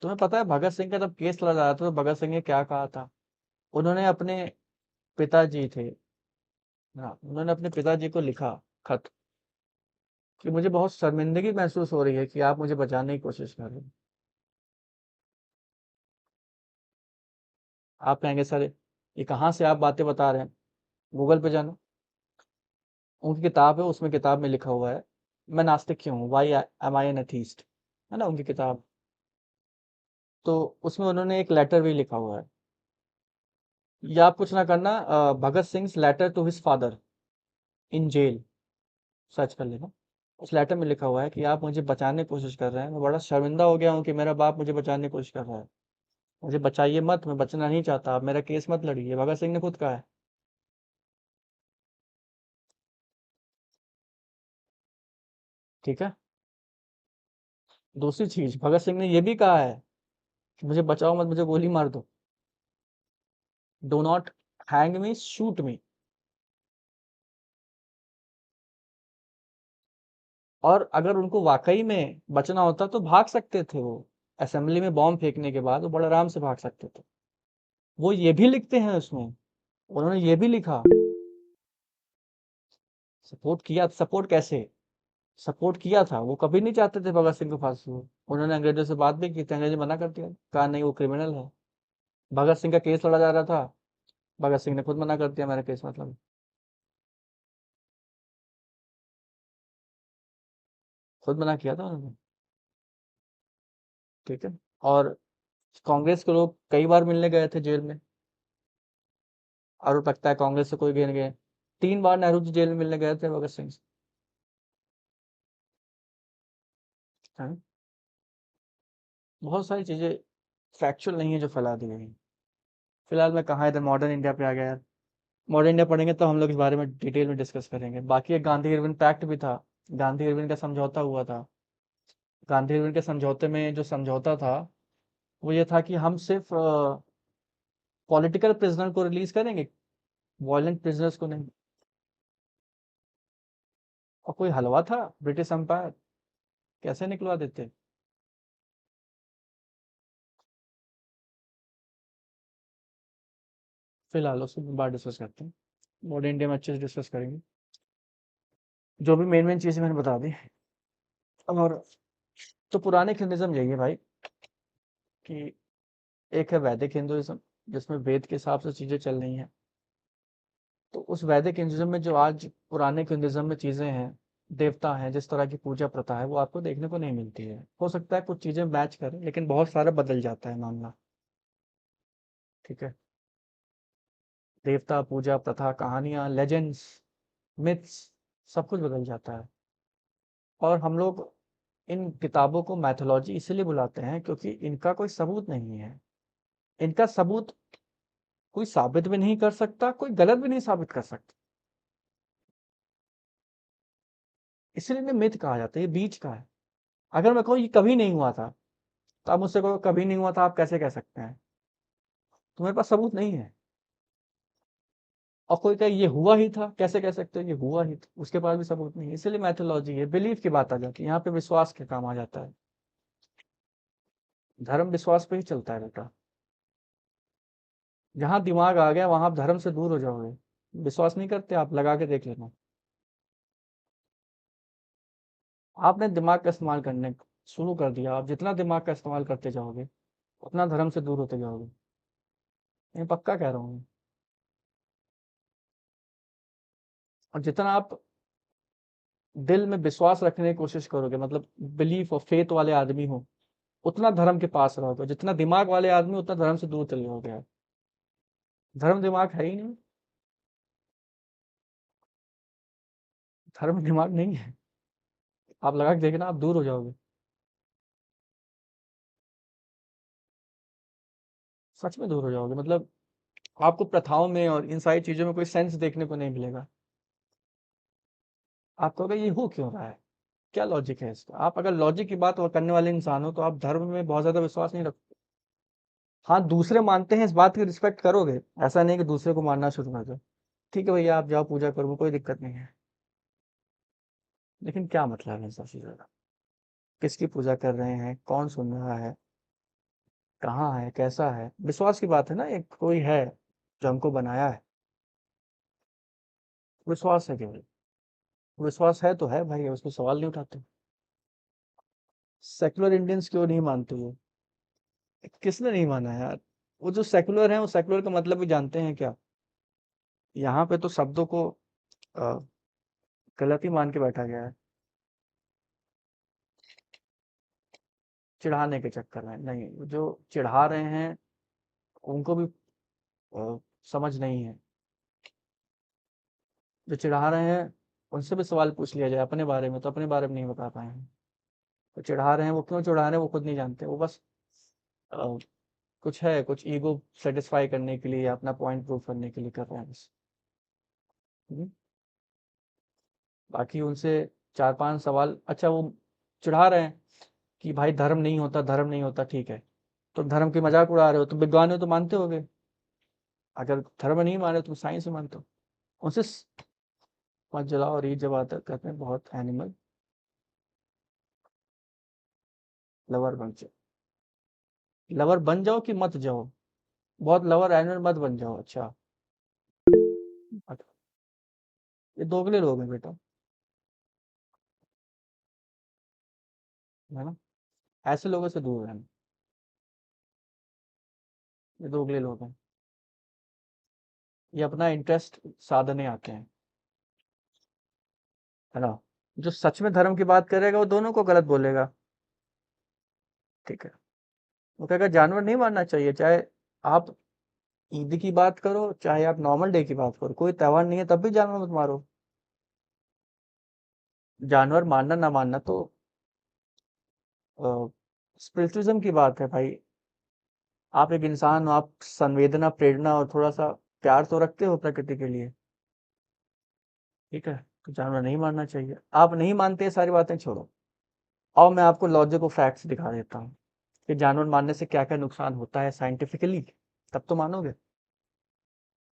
Speaker 1: तुम्हें पता है भगत सिंह का जब केस लड़ा रहा था तो भगत सिंह ने क्या कहा था? उन्होंने अपने पिताजी थे, हाँ, उन्होंने अपने पिताजी को लिखा खत कि मुझे बहुत शर्मिंदगी महसूस हो रही है कि आप मुझे बचाने की कोशिश कर रहे हैं। आप कहेंगे सर ये कहाँ से आप बातें बता रहे हैं? गूगल पे जाना, उनकी किताब है, उसमें किताब में लिखा हुआ है मैं नास्तिक क्यों हूँ, why am I an atheist, है ना उनकी किताब। तो उसमें उन्होंने एक लेटर भी लिखा हुआ है। या आप कुछ ना करना, Bhagat Singh letter to his father in jail, search कर लेना। उस लेटर में लिखा हुआ है कि आप मुझे बचाने की कोशिश कर रहे हैं, मैं बड़ा शर्मिंदा हो गया हूँ कि मेरा बाप मुझे बचाने की कोशिश कर रहा है। मुझे बचाइए मत, मैं बचना नहीं चाहता, आप मेरा केस मत लड़िए, भगत सिंह ने खुद कहा है। ठीक है। दूसरी चीज, भगत सिंह ने यह भी कहा है कि मुझे बचाओ मत, मुझे गोली मार दो, do not hang me, shoot मी। और अगर उनको वाकई में बचना होता तो भाग सकते थे वो, असेंबली में बॉम्ब फेंकने के बाद वो बड़े आराम से भाग सकते थे। वो ये भी लिखते हैं उसमें, उन्होंने ये भी लिखा, सपोर्ट किया, सपोर्ट कैसे, सपोर्ट किया था, वो कभी नहीं चाहते थे भगत सिंह को फांसी हो। उन्होंने अंग्रेजों से बात भी की थी, अंग्रेज मना कर दिया, कहा नहीं वो क्रिमिनल है। भगत सिंह का केस लड़ा जा रहा था, भगत सिंह ने खुद मना कर दिया मेरा केस मतलब। खुद मना किया था उन्होंने। ठीक है। और कांग्रेस के लोग कई बार मिलने गए थे जेल में, आरोप लगता है कांग्रेस से कोई गिर गए। 3 बार नेहरू जी जेल में मिलने गए थे भगत सिंह से, है। बहुत सारी चीजें फैक्चुअल नहीं है जो फैला दी गई हैं। फिलहाल मैं कहाँ इधर मॉडर्न इंडिया पे आ गया यार। मॉडर्न इंडिया पढ़ेंगे तो हम लोग इस बारे में डिटेल में डिस्कस करेंगे। बाकी एक गांधी इरविन पैक्ट भी था, गांधी इरविन का समझौता हुआ था। गांधी इरविन के समझौते में जो समझौता था वो ये था कि हम सिर्फ पॉलिटिकल प्रिजनर को रिलीज करेंगे, वायलेंट प्रिजनर्स को नहीं। और कोई हलवा था ब्रिटिश एम्पायर, कैसे निकलवा देते। फिलहाल उसको बाद डिस्कस करते हैं, मॉडर्न इंडिया में अच्छे से डिस्कस करेंगे। जो भी मेन मेन चीजें मैंने बता दी। और तो पुराने हिंदुइज्म यही है भाई, कि एक है वैदिक हिंदुइज्म जिसमें वेद के हिसाब से चीजें चल रही हैं। तो उस वैदिक हिंदुइज्म में जो आज पुराने हिंदुइज्म में चीजें हैं, देवता हैं, जिस तरह की पूजा प्रथा है, वो आपको देखने को नहीं मिलती है। हो सकता है कुछ चीजें मैच करें, लेकिन बहुत सारा बदल जाता है मामला। ठीक है। देवता पूजा प्रथा, कहानियां, लेजेंड्स, मिथ्स, सब कुछ बदल जाता है। और हम लोग इन किताबों को मैथोलॉजी इसलिए बुलाते हैं क्योंकि इनका कोई सबूत नहीं है। इनका सबूत कोई साबित भी नहीं कर सकता, कोई गलत भी नहीं साबित कर सकता। इसलिए इन्हें मिथ कहा जाता है, ये बीच का है। अगर मैं कहूँ ये कभी नहीं हुआ था, तो आप मुझसे कहो कभी नहीं हुआ था, आप कैसे कह सकते हैं? तुम्हारे पास सबूत नहीं है। और कोई कहे ये हुआ ही था, कैसे कह सकते हो ये हुआ ही था, उसके पास भी सबूत नहीं है। इसलिए मैथोलॉजी है, बिलीफ की बात आ जाती है, यहाँ पे विश्वास के काम आ जाता है। धर्म विश्वास पे ही चलता है बेटा। जहां दिमाग आ गया वहां आप धर्म से दूर हो जाओगे। विश्वास नहीं करते आप, लगा के देख लेना। आपने दिमाग का इस्तेमाल करने शुरू कर दिया, आप जितना दिमाग का इस्तेमाल करते जाओगे उतना धर्म से दूर होते जाओगे। ये पक्का कह रहा हूँ मैं। और जितना आप दिल में विश्वास रखने की कोशिश करोगे, मतलब बिलीफ और फेथ वाले आदमी हो, उतना धर्म के पास रहोगे। जितना दिमाग वाले आदमी उतना धर्म से दूर चले जाओगे आप। धर्म दिमाग है ही नहीं। धर्म दिमाग नहीं है। आप लगा के देखना, आप दूर हो जाओगे। सच में दूर हो जाओगे। मतलब आपको प्रथाओं में और इन सारी चीजों में कोई सेंस देखने को नहीं मिलेगा। आप कहोगे ये हो क्यों रहा है, क्या लॉजिक है इसका। आप अगर लॉजिक की बात करने वाले इंसान हो तो आप धर्म में बहुत ज्यादा विश्वास नहीं रखते। हाँ, दूसरे मानते हैं, इस बात की रिस्पेक्ट करोगे। ऐसा नहीं कि दूसरे को मानना शुरू कर दो। ठीक है भैया, आप जाओ पूजा करो, कोई दिक्कत नहीं है। लेकिन क्या मतलब है इन सब चीजों का? किसकी पूजा कर रहे हैं, कौन सुन रहा है, कहाँ है, कैसा है? विश्वास की बात है ना, एक कोई है जो हमको बनाया है। विश्वास है केवल। विश्वास है तो है भाई, उसमें सवाल नहीं उठाते। सेकुलर इंडियंस क्यों नहीं मानते वो? किसने नहीं माना है यार? वो जो सेकुलर है वो सेकुलर का मतलब भी जानते हैं क्या? यहाँ पे तो शब्दों को अ, गलत ही मान के बैठा गया है, चिढ़ाने के चक्कर में। नहीं, जो चिढ़ा रहे हैं उनको भी समझ नहीं है। जो चिढ़ा रहे हैं उनसे भी सवाल पूछ लिया जाए अपने बारे में, तो अपने बारे में नहीं बता पाए हैं। तो चिढ़ा रहे हैं, वो क्यों चिढ़ा रहे हैं वो खुद नहीं जानते। वो बस अ, कुछ है, कुछ ईगो सेटिस्फाई करने के लिए या अपना पॉइंट प्रूव करने के लिए कर रहे हैं बस। हम्म। बाकी उनसे 4-5 सवाल, अच्छा वो चिढ़ा रहे हैं कि भाई धर्म नहीं होता, धर्म नहीं होता, ठीक है। तो धर्म की मजाक उड़ा रहे हो, तो विद्वान हो तो मानते होगे। अगर धर्म नहीं माने तो तुम साइंस में मानते हो। उनसे मत जलाओ। और ये जब आता कहते हैं बहुत एनिमल लवर बन जाओ। लवर बन जाओ कि मत जाओ? बहुत लवर एनिमल मत बन जाओ, अच्छा। ये दोगले लोग हैं बेटा, है ना। ऐसे लोगों से दूर रहना। ये दोगले लोग हैं। ये अपना इंटरेस्ट साधने आते हैं, है ना। जो सच में धर्म की बात करेगा वो दोनों को गलत बोलेगा। ठीक है। वो कहेगा जानवर नहीं मारना चाहिए, चाहे आप ईद की बात करो चाहे आप नॉर्मल डे की बात करो, कोई त्योहार नहीं है तब भी जानवर मत मारो। जानवर मारना ना मानना तो स्पिरिचुअलिज्म की बात है भाई। आप एक इंसान हो, आप संवेदना, प्रेरणा और थोड़ा सा प्यार तो रखते हो प्रकृति के लिए, ठीक है? तो जानवर नहीं मारना चाहिए। आप नहीं मानते, ये सारी बातें छोड़ो। और मैं आपको लॉजिक और फैक्ट्स दिखा देता हूँ कि जानवर मारने से क्या क्या नुकसान होता है साइंटिफिकली, तब तो मानोगे।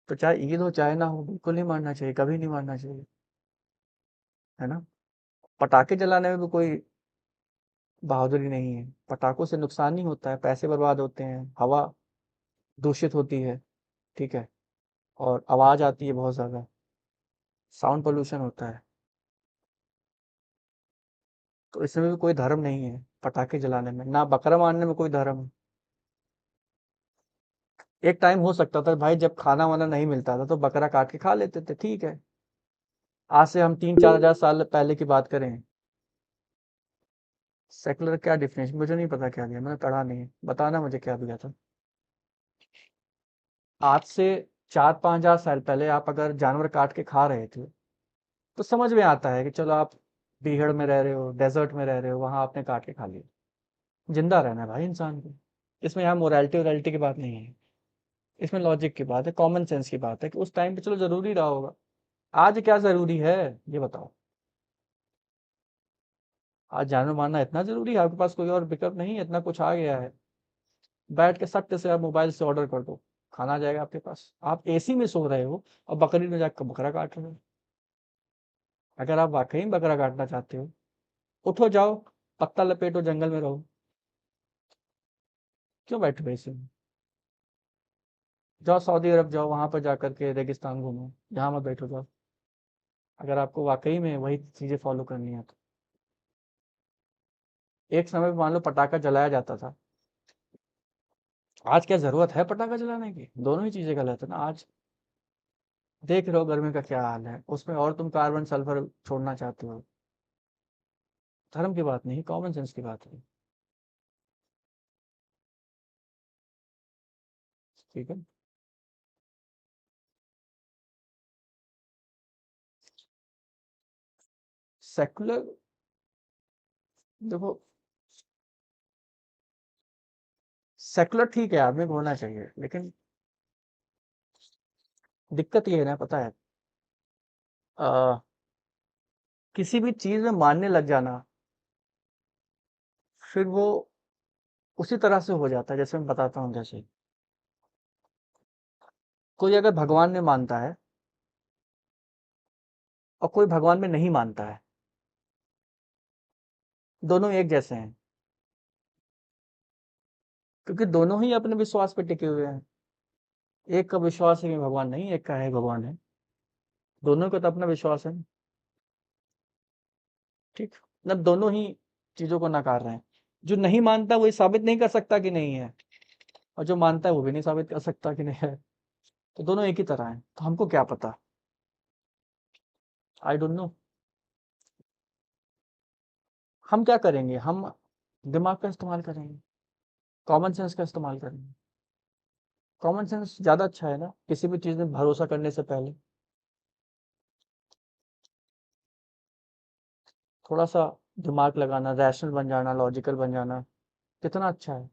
Speaker 1: तो चाहे ईद हो चाहे ना हो, बिल्कुल नहीं मारना चाहिए, कभी नहीं मारना चाहिए, है ना? पटाखे जलाने में भी कोई बहादुरी नहीं है। पटाखों से नुकसान नहीं होता है, पैसे बर्बाद होते हैं, हवा दूषित होती है, ठीक है? और आवाज आती है बहुत ज्यादा, साउंड पोल्यूशन होता है। तो इसमें भी कोई धर्म नहीं है, पटाखे जलाने में ना बकरा मारने में कोई धर्म है। एक टाइम हो सकता था भाई जब खाना वाना नहीं मिलता था तो बकरा काट के खा लेते थे, ठीक है? आज से हम 3-4 हजार साल पहले की बात करें। सेकुलर क्या डिफिनेशन, मुझे नहीं पता क्या दिया, मैंने पढ़ा नहीं है, बताना मुझे क्या दिया था। आज से 4-5 हजार साल पहले आप अगर जानवर काट के खा रहे थे तो समझ में आता है कि चलो आप बीहड़ में रह रहे हो, डेजर्ट में रह रहे हो, वहां आपने काट के खा लिया। जिंदा रहना है भाई इंसान को। इसमें यहाँ मोरालिटी वोरालिटी की बात नहीं है, इसमें लॉजिक की बात है, कॉमन सेंस की बात है कि उस टाइम पे चलो जरूरी रहा होगा। आज क्या जरूरी है, ये बताओ? आज जानवर मारना इतना जरूरी है? आपके पास कोई और विकल्प नहीं है, इतना कुछ आ गया है। बैठ के सट्टे से आप मोबाइल से ऑर्डर कर दो, खाना आ जाएगा आपके पास। आप एसी में सो रहे हो और बकरी में जाकर बकरा काट रहे हो। अगर आप वाकई में बकरा काटना चाहते हो, उठो जाओ, पत्ता लपेटो, जंगल में रहो। क्यों बैठे हो एसी में? जाओ सऊदी अरब जाओ, वहां पर जाकर के रेगिस्तान घूमो, यहाँ मत बैठो, जाओ। अगर आपको वाकई में वही चीजें फॉलो करनी है तो। एक समय पे मान लो पटाखा जलाया जाता था, आज क्या जरूरत है पटाखा जलाने की? दोनों ही चीजें गलत है ना आज। देख रहे हो गर्मी का क्या हाल है, उसमें और तुम कार्बन सल्फर छोड़ना चाहते हो। धर्म की बात नहीं, कॉमन सेंस की बात है, ठीक है? सेकुलर, देखो, सेकुलर ठीक है, आदमी को होना चाहिए, लेकिन दिक्कत ये है ना, पता है, आ, किसी भी चीज में मानने लग जाना, फिर वो उसी तरह से हो जाता है। जैसे मैं बताता हूँ, जैसे कोई अगर भगवान में मानता है और कोई भगवान में नहीं मानता है, दोनों एक जैसे हैं, क्योंकि दोनों ही अपने विश्वास पे टिके हुए हैं। एक का विश्वास है कि भगवान नहीं, एक का है भगवान है। दोनों का तो अपना विश्वास है, ठीक? मतलब दोनों ही चीजों को नकार रहे हैं। जो नहीं मानता वो ये साबित नहीं कर सकता कि नहीं है, और जो मानता है वो भी नहीं साबित कर सकता कि नहीं है। तो दोनों एक ही तरह हैं, तो हमको क्या पता? I don't know. हम क्या करेंगे? हम दिमाग का इस्तेमाल करेंगे, कॉमन सेंस का इस्तेमाल करेंगे। कॉमन सेंस ज्यादा अच्छा है ना किसी भी चीज में भरोसा करने से पहले। थोड़ा सा दिमाग लगाना, रैशनल बन जाना, लॉजिकल बन जाना, कितना अच्छा है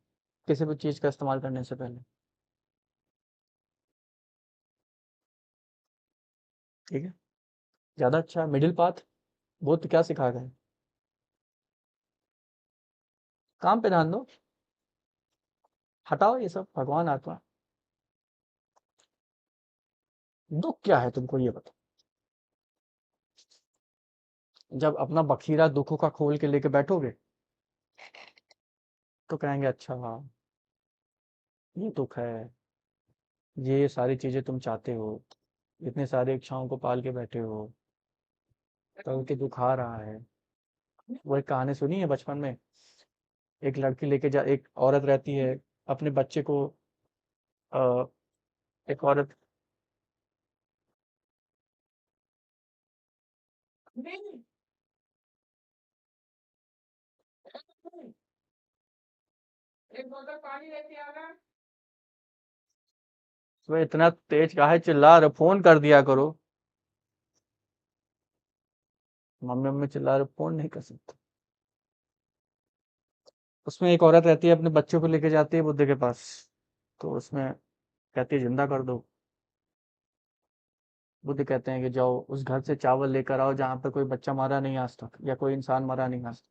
Speaker 1: किसी भी चीज का इस्तेमाल करने से पहले, ठीक है? ज्यादा अच्छा है मिडिल पाथ। वो तो क्या सिखा गए? काम पे ध्यान दो, हटाओ ये सब भगवान आत्मा। दुख क्या है तुमको, ये बताओ? जब अपना बखीरा दुखों का खोल के लेके बैठोगे तो कहेंगे अच्छा हाँ, ये दुख है, ये सारी चीजें तुम चाहते हो, इतने सारे इच्छाओं को पाल के बैठे हो, कल के दुख आ रहा है। वो एक कहानी सुनी है बचपन में? एक लड़की लेके जा, एक औरत रहती है अपने बच्चे को, अ, एक औरत, एक बोतल पानी लेके आना। तो इतना तेज काहे चिल्ला रहे, फोन कर दिया करो। मम्मी मम्मी चिल्ला रहे, फोन नहीं कर सकते। उसमें एक औरत रहती है, अपने बच्चों को लेके जाती है बुद्ध के पास। तो उसमें कहती है जिंदा कर दो। बुद्ध कहते हैं कि जाओ उस घर से चावल लेकर आओ जहाँ पे कोई बच्चा मरा नहीं आज तक, या कोई इंसान मरा नहीं आज तक।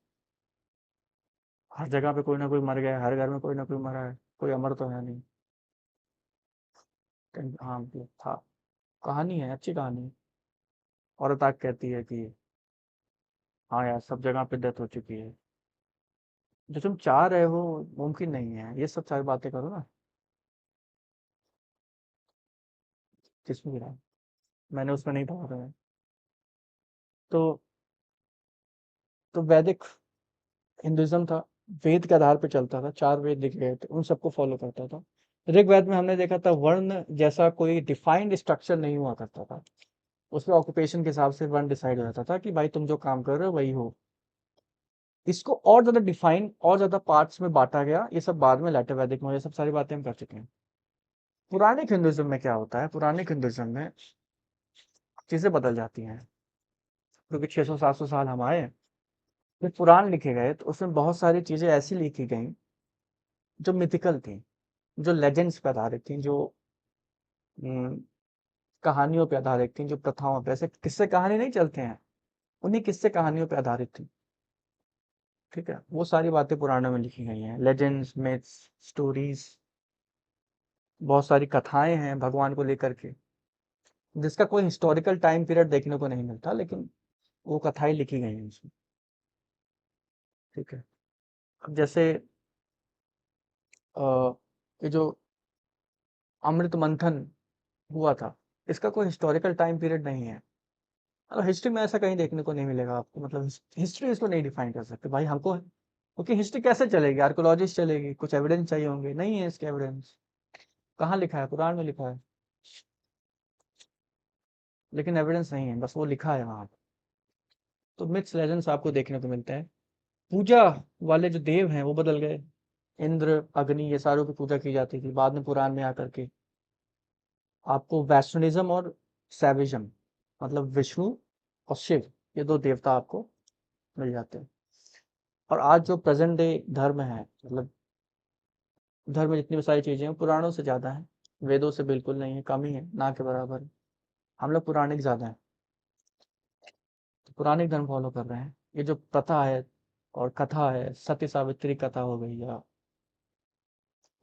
Speaker 1: हर जगह पे कोई ना कोई मर गया है, हर घर में कोई ना कोई मरा है, कोई अमर तो है नहीं। हाँ मतलब था, कहानी है, अच्छी कहानी है। औरत आग कहती है कि हाँ यार, सब जगह पे डेथ हो चुकी है। जो तुम चाह रहे हो मुमकिन नहीं है, ये सब सारी बातें करो ना। किसमें गिरा? मैंने उसमें नहीं पढ़ा था। तो वैदिक हिंदुइज्म था, वेद के आधार पे चलता था, 4 वेद लिखे गए थे, उन सबको फॉलो करता था। ऋग्वेद में हमने देखा था वर्ण जैसा कोई डिफाइंड स्ट्रक्चर नहीं हुआ करता था। उसमें ऑक्यूपेशन के हिसाब से वर्ण डिसाइड हो जाता था कि भाई तुम जो काम कर रहे हो वही हो। इसको और ज्यादा डिफाइन और ज्यादा पार्ट्स में बांटा गया, ये सब बाद में लेटर वैदिक में, ये सब सारी बातें हम कर चुके हैं। पुरानिक हिंदुइज्म में क्या होता है, पुरानिक हिंदुइज्म में चीजें बदल जाती हैं, क्योंकि 600-700 साल हम आए, फिर पुराण लिखे गए, तो उसमें बहुत सारी चीजें ऐसी लिखी गई जो मिथिकल थी, जो लेजेंड्स पे आधारित थी, जो हम्म, कहानियों पे आधारित थी, जो प्रथाओं पे, ऐसे किस्से कहानी नहीं चलते हैं, उन्हीं किस्से कहानियों पे आधारित थी। ठीक है, वो सारी बातें पुराणों में लिखी गई हैं, लेजेंड्स, मिथ्स, स्टोरीज, बहुत सारी कथाएं हैं भगवान को लेकर के, जिसका कोई हिस्टोरिकल टाइम पीरियड देखने को नहीं मिलता, लेकिन वो कथाएं लिखी गई हैं उसमें। ठीक है। अब जैसे अ, ये जो अमृत मंथन हुआ था, इसका कोई हिस्टोरिकल टाइम पीरियड नहीं है। मतलब हिस्ट्री में ऐसा कहीं देखने को नहीं मिलेगा आपको, मतलब हिस्ट्री इसको नहीं डिफाइन कर सकते भाई हमको, क्योंकि हिस्ट्री कैसे चलेगी, आर्कोलॉजिस्ट चलेगी, कुछ एविडेंस चाहिए होंगे, नहीं है इसके एविडेंस। कहाँ लिखा है? पुराण में लिखा है, लेकिन एविडेंस नहीं है, बस वो लिखा है वहां पे। तो मिथ्स लेजेंड्स आपको देखने को मिलते हैं। पूजा वाले जो देव हैं वो बदल गए, इंद्र, अग्नि, ये सारों की पूजा की जाती थी, बाद में पुराण में आकर के आपको वैष्णविज्म और सैविज्म, मतलब विष्णु और शिव, ये 2 देवता आपको मिल जाते हैं। और आज जो प्रेजेंट डे धर्म है, मतलब धर्म में जितनी भी सारी चीजें हैं पुराणों से ज्यादा है, वेदों से बिल्कुल नहीं है, कम ही है, ना के बराबर है। हम लोग पुराणिक ज्यादा है, तो पुराणिक धर्म फॉलो कर रहे हैं। ये जो प्रथा है और कथा है, सत्य सावित्री कथा हो गई,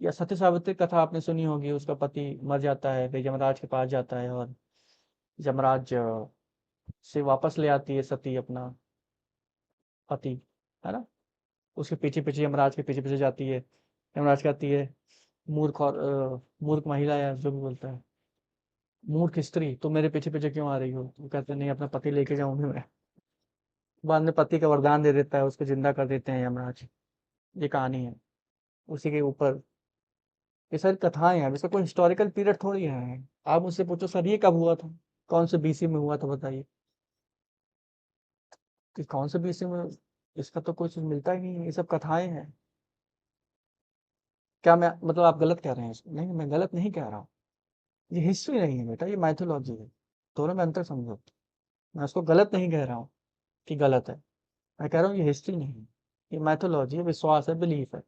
Speaker 1: या सत्य सावित्री कथा आपने सुनी होगी, उसका पति मर जाता है, फिर यमराज के पास जाता है, और यमराज से वापस ले आती है सती अपना पति, है ना। उसके पीछे पीछे, यमराज के पीछे पीछे जाती है। यमराज कहती है मूर्ख, और मूर्ख महिला, या जो भी बोलता है, मूर्ख स्त्री, तुम मेरे पीछे पीछे क्यों आ रही हो? वो कहते हैं नहीं, अपना पति लेके जाऊंगी मैं। बाद में पति का वरदान दे देता है, उसको जिंदा कर देते हैं यमराज। ये कहानी है उसी के ऊपर। ये सारी कथाएं हैं, इसका कोई हिस्टोरिकल पीरियड थोड़ी है। आप मुझसे पूछो सर ये कब हुआ था, कौन से बीसी में हुआ था, बताइए कि कौन से बीसी में। इसका तो कुछ मिलता ही नहीं है, ये सब कथाएं हैं। क्या मैं, मतलब आप गलत कह रहे हैं इसको? नहीं, मैं गलत नहीं कह रहा हूँ। ये हिस्ट्री नहीं है बेटा, ये माइथोलॉजी है। दोनों में अंतर समझो। मैं उसको गलत नहीं कह रहा हूँ कि गलत है, मैं कह रहा हूँ ये हिस्ट्री नहीं है, ये मैथोलॉजी है, विश्वास है, बिलीफ है।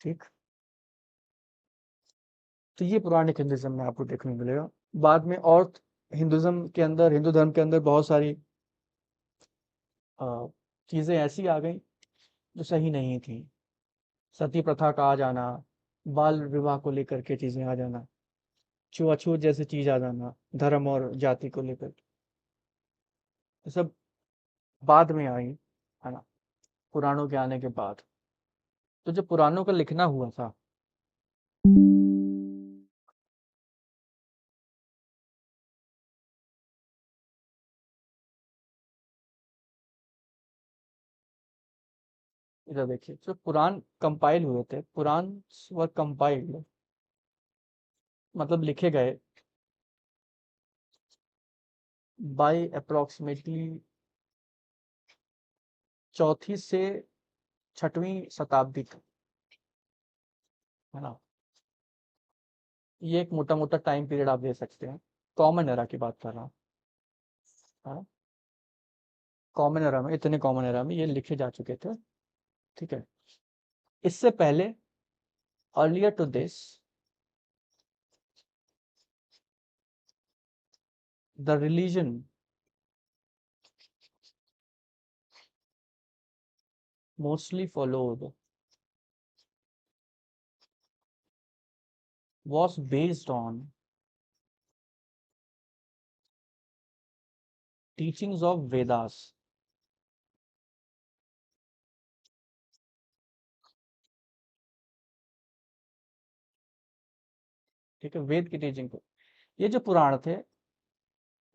Speaker 1: ठीक। तो ये पुराने हिंदुइज्म में आपको देखने को मिलेगा। बाद में और हिंदुइज्म के अंदर, हिंदू धर्म के अंदर बहुत सारी अ, चीजें ऐसी आ गई जो सही नहीं थी। सती प्रथा का आ जाना, बाल विवाह को लेकर के चीजें आ जाना, छुआछूत जैसी चीज आ जाना, धर्म और जाति को लेकर, ये सब बाद में आई, है ना, पुराणों के आने के बाद। तो जो पुराणों का लिखना हुआ था, इधर देखिए, जो पुराण कंपाइल हुए थे, पुराण वर कंपाइल्ड, मतलब लिखे गए बाय अप्रोक्सीमेटली 4वीं से 6वीं शताब्दी तक, है ना। ये एक मोटा मोटा टाइम पीरियड आप दे सकते हैं। कॉमन एरा की बात कर रहा हूँ, है ना। कॉमन एरा में, इतने कॉमन एरा में ये लिखे जा चुके थे। ठीक है। इससे पहले, earlier to this, the religion mostly followed was based on teachings of Vedas. ठीक है, वेद की टीचिंग को। ये जो पुराण थे,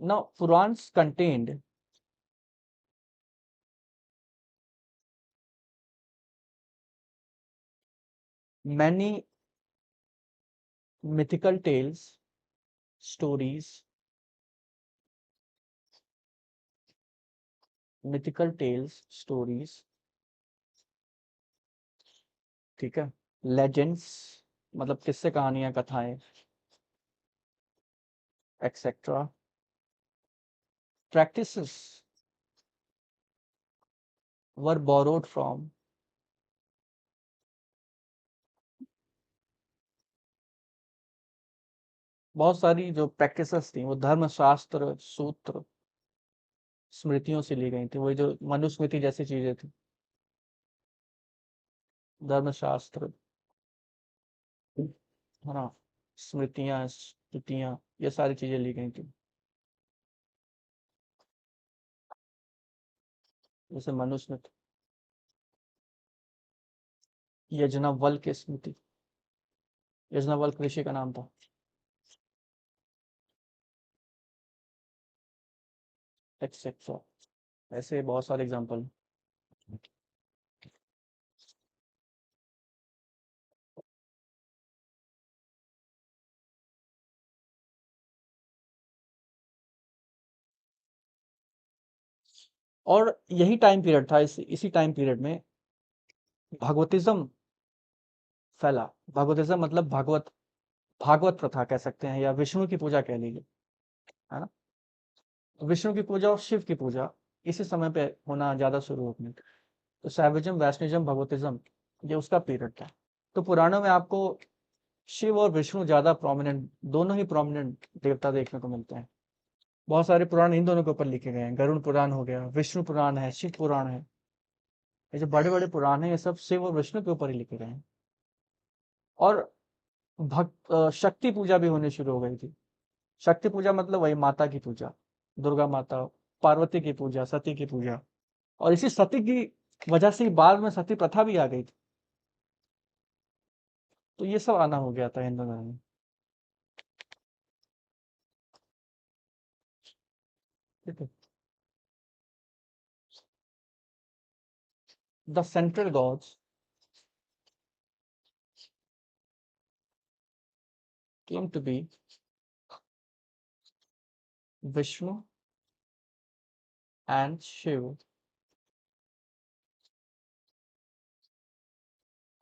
Speaker 1: now Purans contained many mythical tales, stories, mythical tales, stories, ठीक है, legends, मतलब किस्से, कहानियां, कथाएं, etc. Practices were borrowed from बहुत सारी जो प्रैक्टिसेस थी वो धर्मशास्त्र, सूत्र, स्मृतियों से ली गई थी। वही जो मनुस्मृति जैसी चीजें थी, धर्मशास्त्र, है ना, स्मृतियां, स्तुतियां, ये सारी चीजें ली गई थी। जैसे मनुस्मृति, यज्ञवल्क्य स्मृति, यज्ञवल्क्य ऋषि का नाम था, एक्सेट्रा। ऐसे बहुत सारे एग्जाम्पल। और यही टाइम पीरियड था, इसी टाइम पीरियड में भगवतिज्म फैला। भगवतिज्म मतलब भागवत, भागवत प्रथा कह सकते हैं, या विष्णु की पूजा कह लीजिए, है ना। विष्णु की पूजा और शिव की पूजा इसी समय पे होना ज्यादा शुरू हो गई। तो सैविज्म, वैष्णविज्म, भगवतिज्म, ये उसका पीरियड था। तो पुराणों में आपको शिव और विष्णु ज्यादा प्रोमिनेंट, दोनों ही प्रोमिनेंट देवता देखने को मिलते हैं। बहुत सारे पुराण इन दोनों के ऊपर लिखे गए हैं। गरुड़ पुराण हो गया, विष्णु पुराण है, शिव पुराण है। ये जो बड़े बड़े पुराण है, ये सब शिव और विष्णु के ऊपर ही लिखे गए हैं। और शक्ति पूजा भी होनी शुरू हो गई थी। शक्ति पूजा मतलब वही माता की पूजा, दुर्गा माता, पार्वती की पूजा, सती की पूजा। और इसी सती की वजह से ही बाद में सती प्रथा भी आ गई थी। तो ये सब आना हो गया था हिंदू धर्म में। ठीक है। The central gods came to be Vishnu and Shiv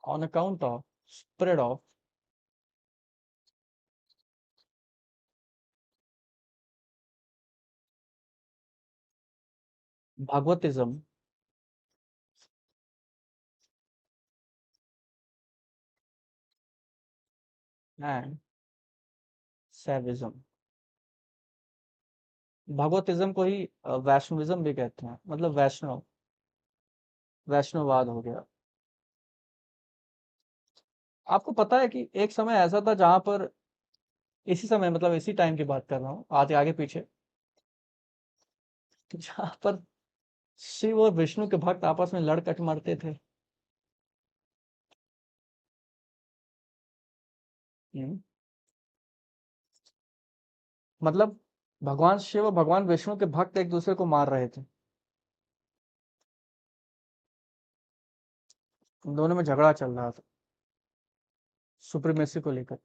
Speaker 1: on account of spread of Bhagavatism and Saivism। भगवतिज्म को ही वैष्णविज्म भी कहते हैं, मतलब वैष्णव, वैष्णववाद हो गया। आपको पता है कि एक समय ऐसा था जहां पर, इसी समय मतलब इसी टाइम की बात कर रहा हूँ, आगे आगे पीछे, जहां पर शिव और विष्णु के भक्त आपस में लड़ कट मरते थे। हम्म, मतलब भगवान शिव और भगवान विष्णु के भक्त एक दूसरे को मार रहे थे। उन दोनों में झगड़ा चल रहा था सुप्रीमेसी को लेकर,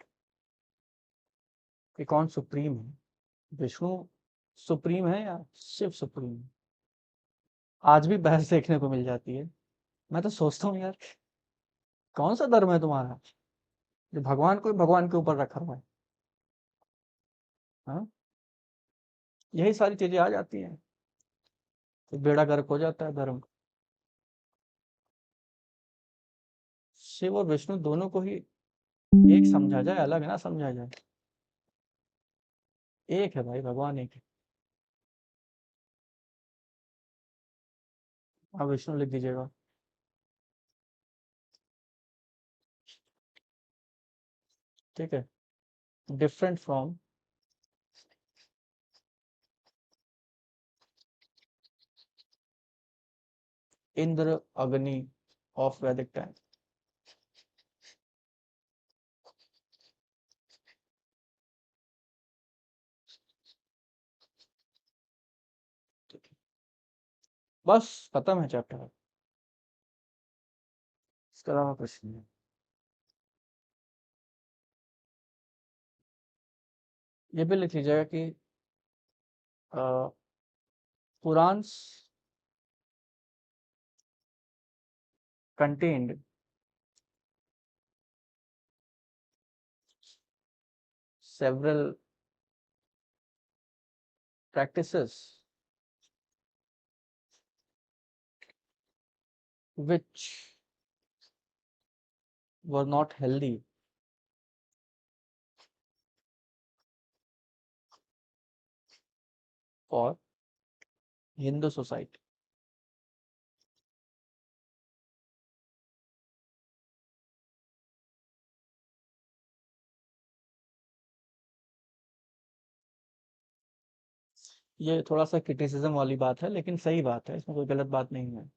Speaker 1: कि कौन सुप्रीम है, विष्णु सुप्रीम है या शिव सुप्रीम है। आज भी बहस देखने को मिल जाती है। मैं तो सोचता हूँ यार, कौन सा धर्म है तुम्हारा जो भगवान को ही भगवान के ऊपर रखा हुआ है। हाँ, यही सारी चीजें आ जाती हैं, तो बेड़ा गर्क हो जाता है धर्म का। शिव और विष्णु दोनों को ही एक समझा जाए, अलग ना समझा जाए। एक है भाई, भगवान एक है। आप विष्णु लिख दीजिएगा। ठीक है। डिफरेंट फ्रॉम इंद्र अग्नि ऑफ वैदिक टाइम। बस खत्म है चैप्टर, इसके अलावा कुछ नहीं है। ये भी लिख लीजिएगा कि पुराण contained several practices which were not healthy for Hindu society। ये थोड़ा सा क्रिटिसिज्म वाली बात है, लेकिन सही बात है, इसमें कोई गलत बात नहीं है।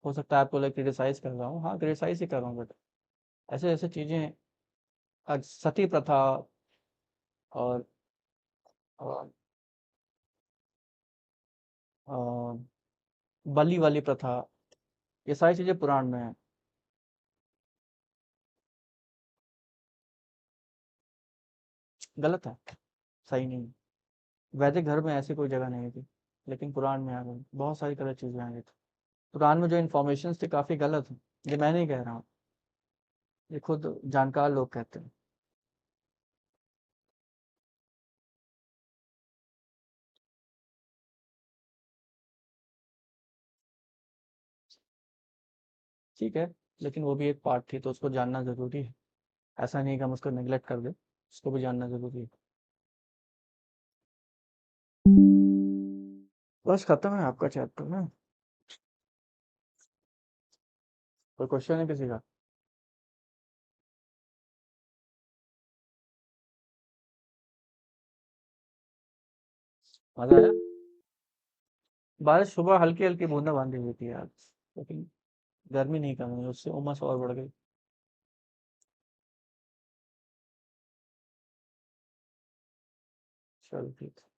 Speaker 1: हो सकता है आपको लगे क्रिटिसाइज कर रहा हूँ, हाँ क्रिटिसाइज ही कर रहा हूँ, बट ऐसे ऐसे चीजें, सती प्रथा और अ, अ, बलि वाली प्रथा, ये सारी चीजें पुराण में है। गलत है, सही नहीं है। वैदिक धर्म में ऐसी कोई जगह नहीं थी, लेकिन पुराण में आ गई, बहुत सारी गलत चीजें आ गई थी। कुरान में जो इन्फॉर्मेशन थी काफी गलत है, ये मैं नहीं कह रहा हूँ, ये खुद जानकार लोग कहते हैं। ठीक है, लेकिन वो भी एक पार्ट थी, तो उसको जानना जरूरी है। ऐसा नहीं कि हम उसको निगलेक्ट कर दें, उसको भी जानना जरूरी है। बस खत्म है आपका चैप्टर ना। कोई क्वेश्चन है किसी का? मजा आया? बारिश सुबह हल्की हल्की बूंदाबांदी हुई थी आज, लेकिन गर्मी नहीं कम हुई, उससे उमस और बढ़ गई। चलो ठीक है।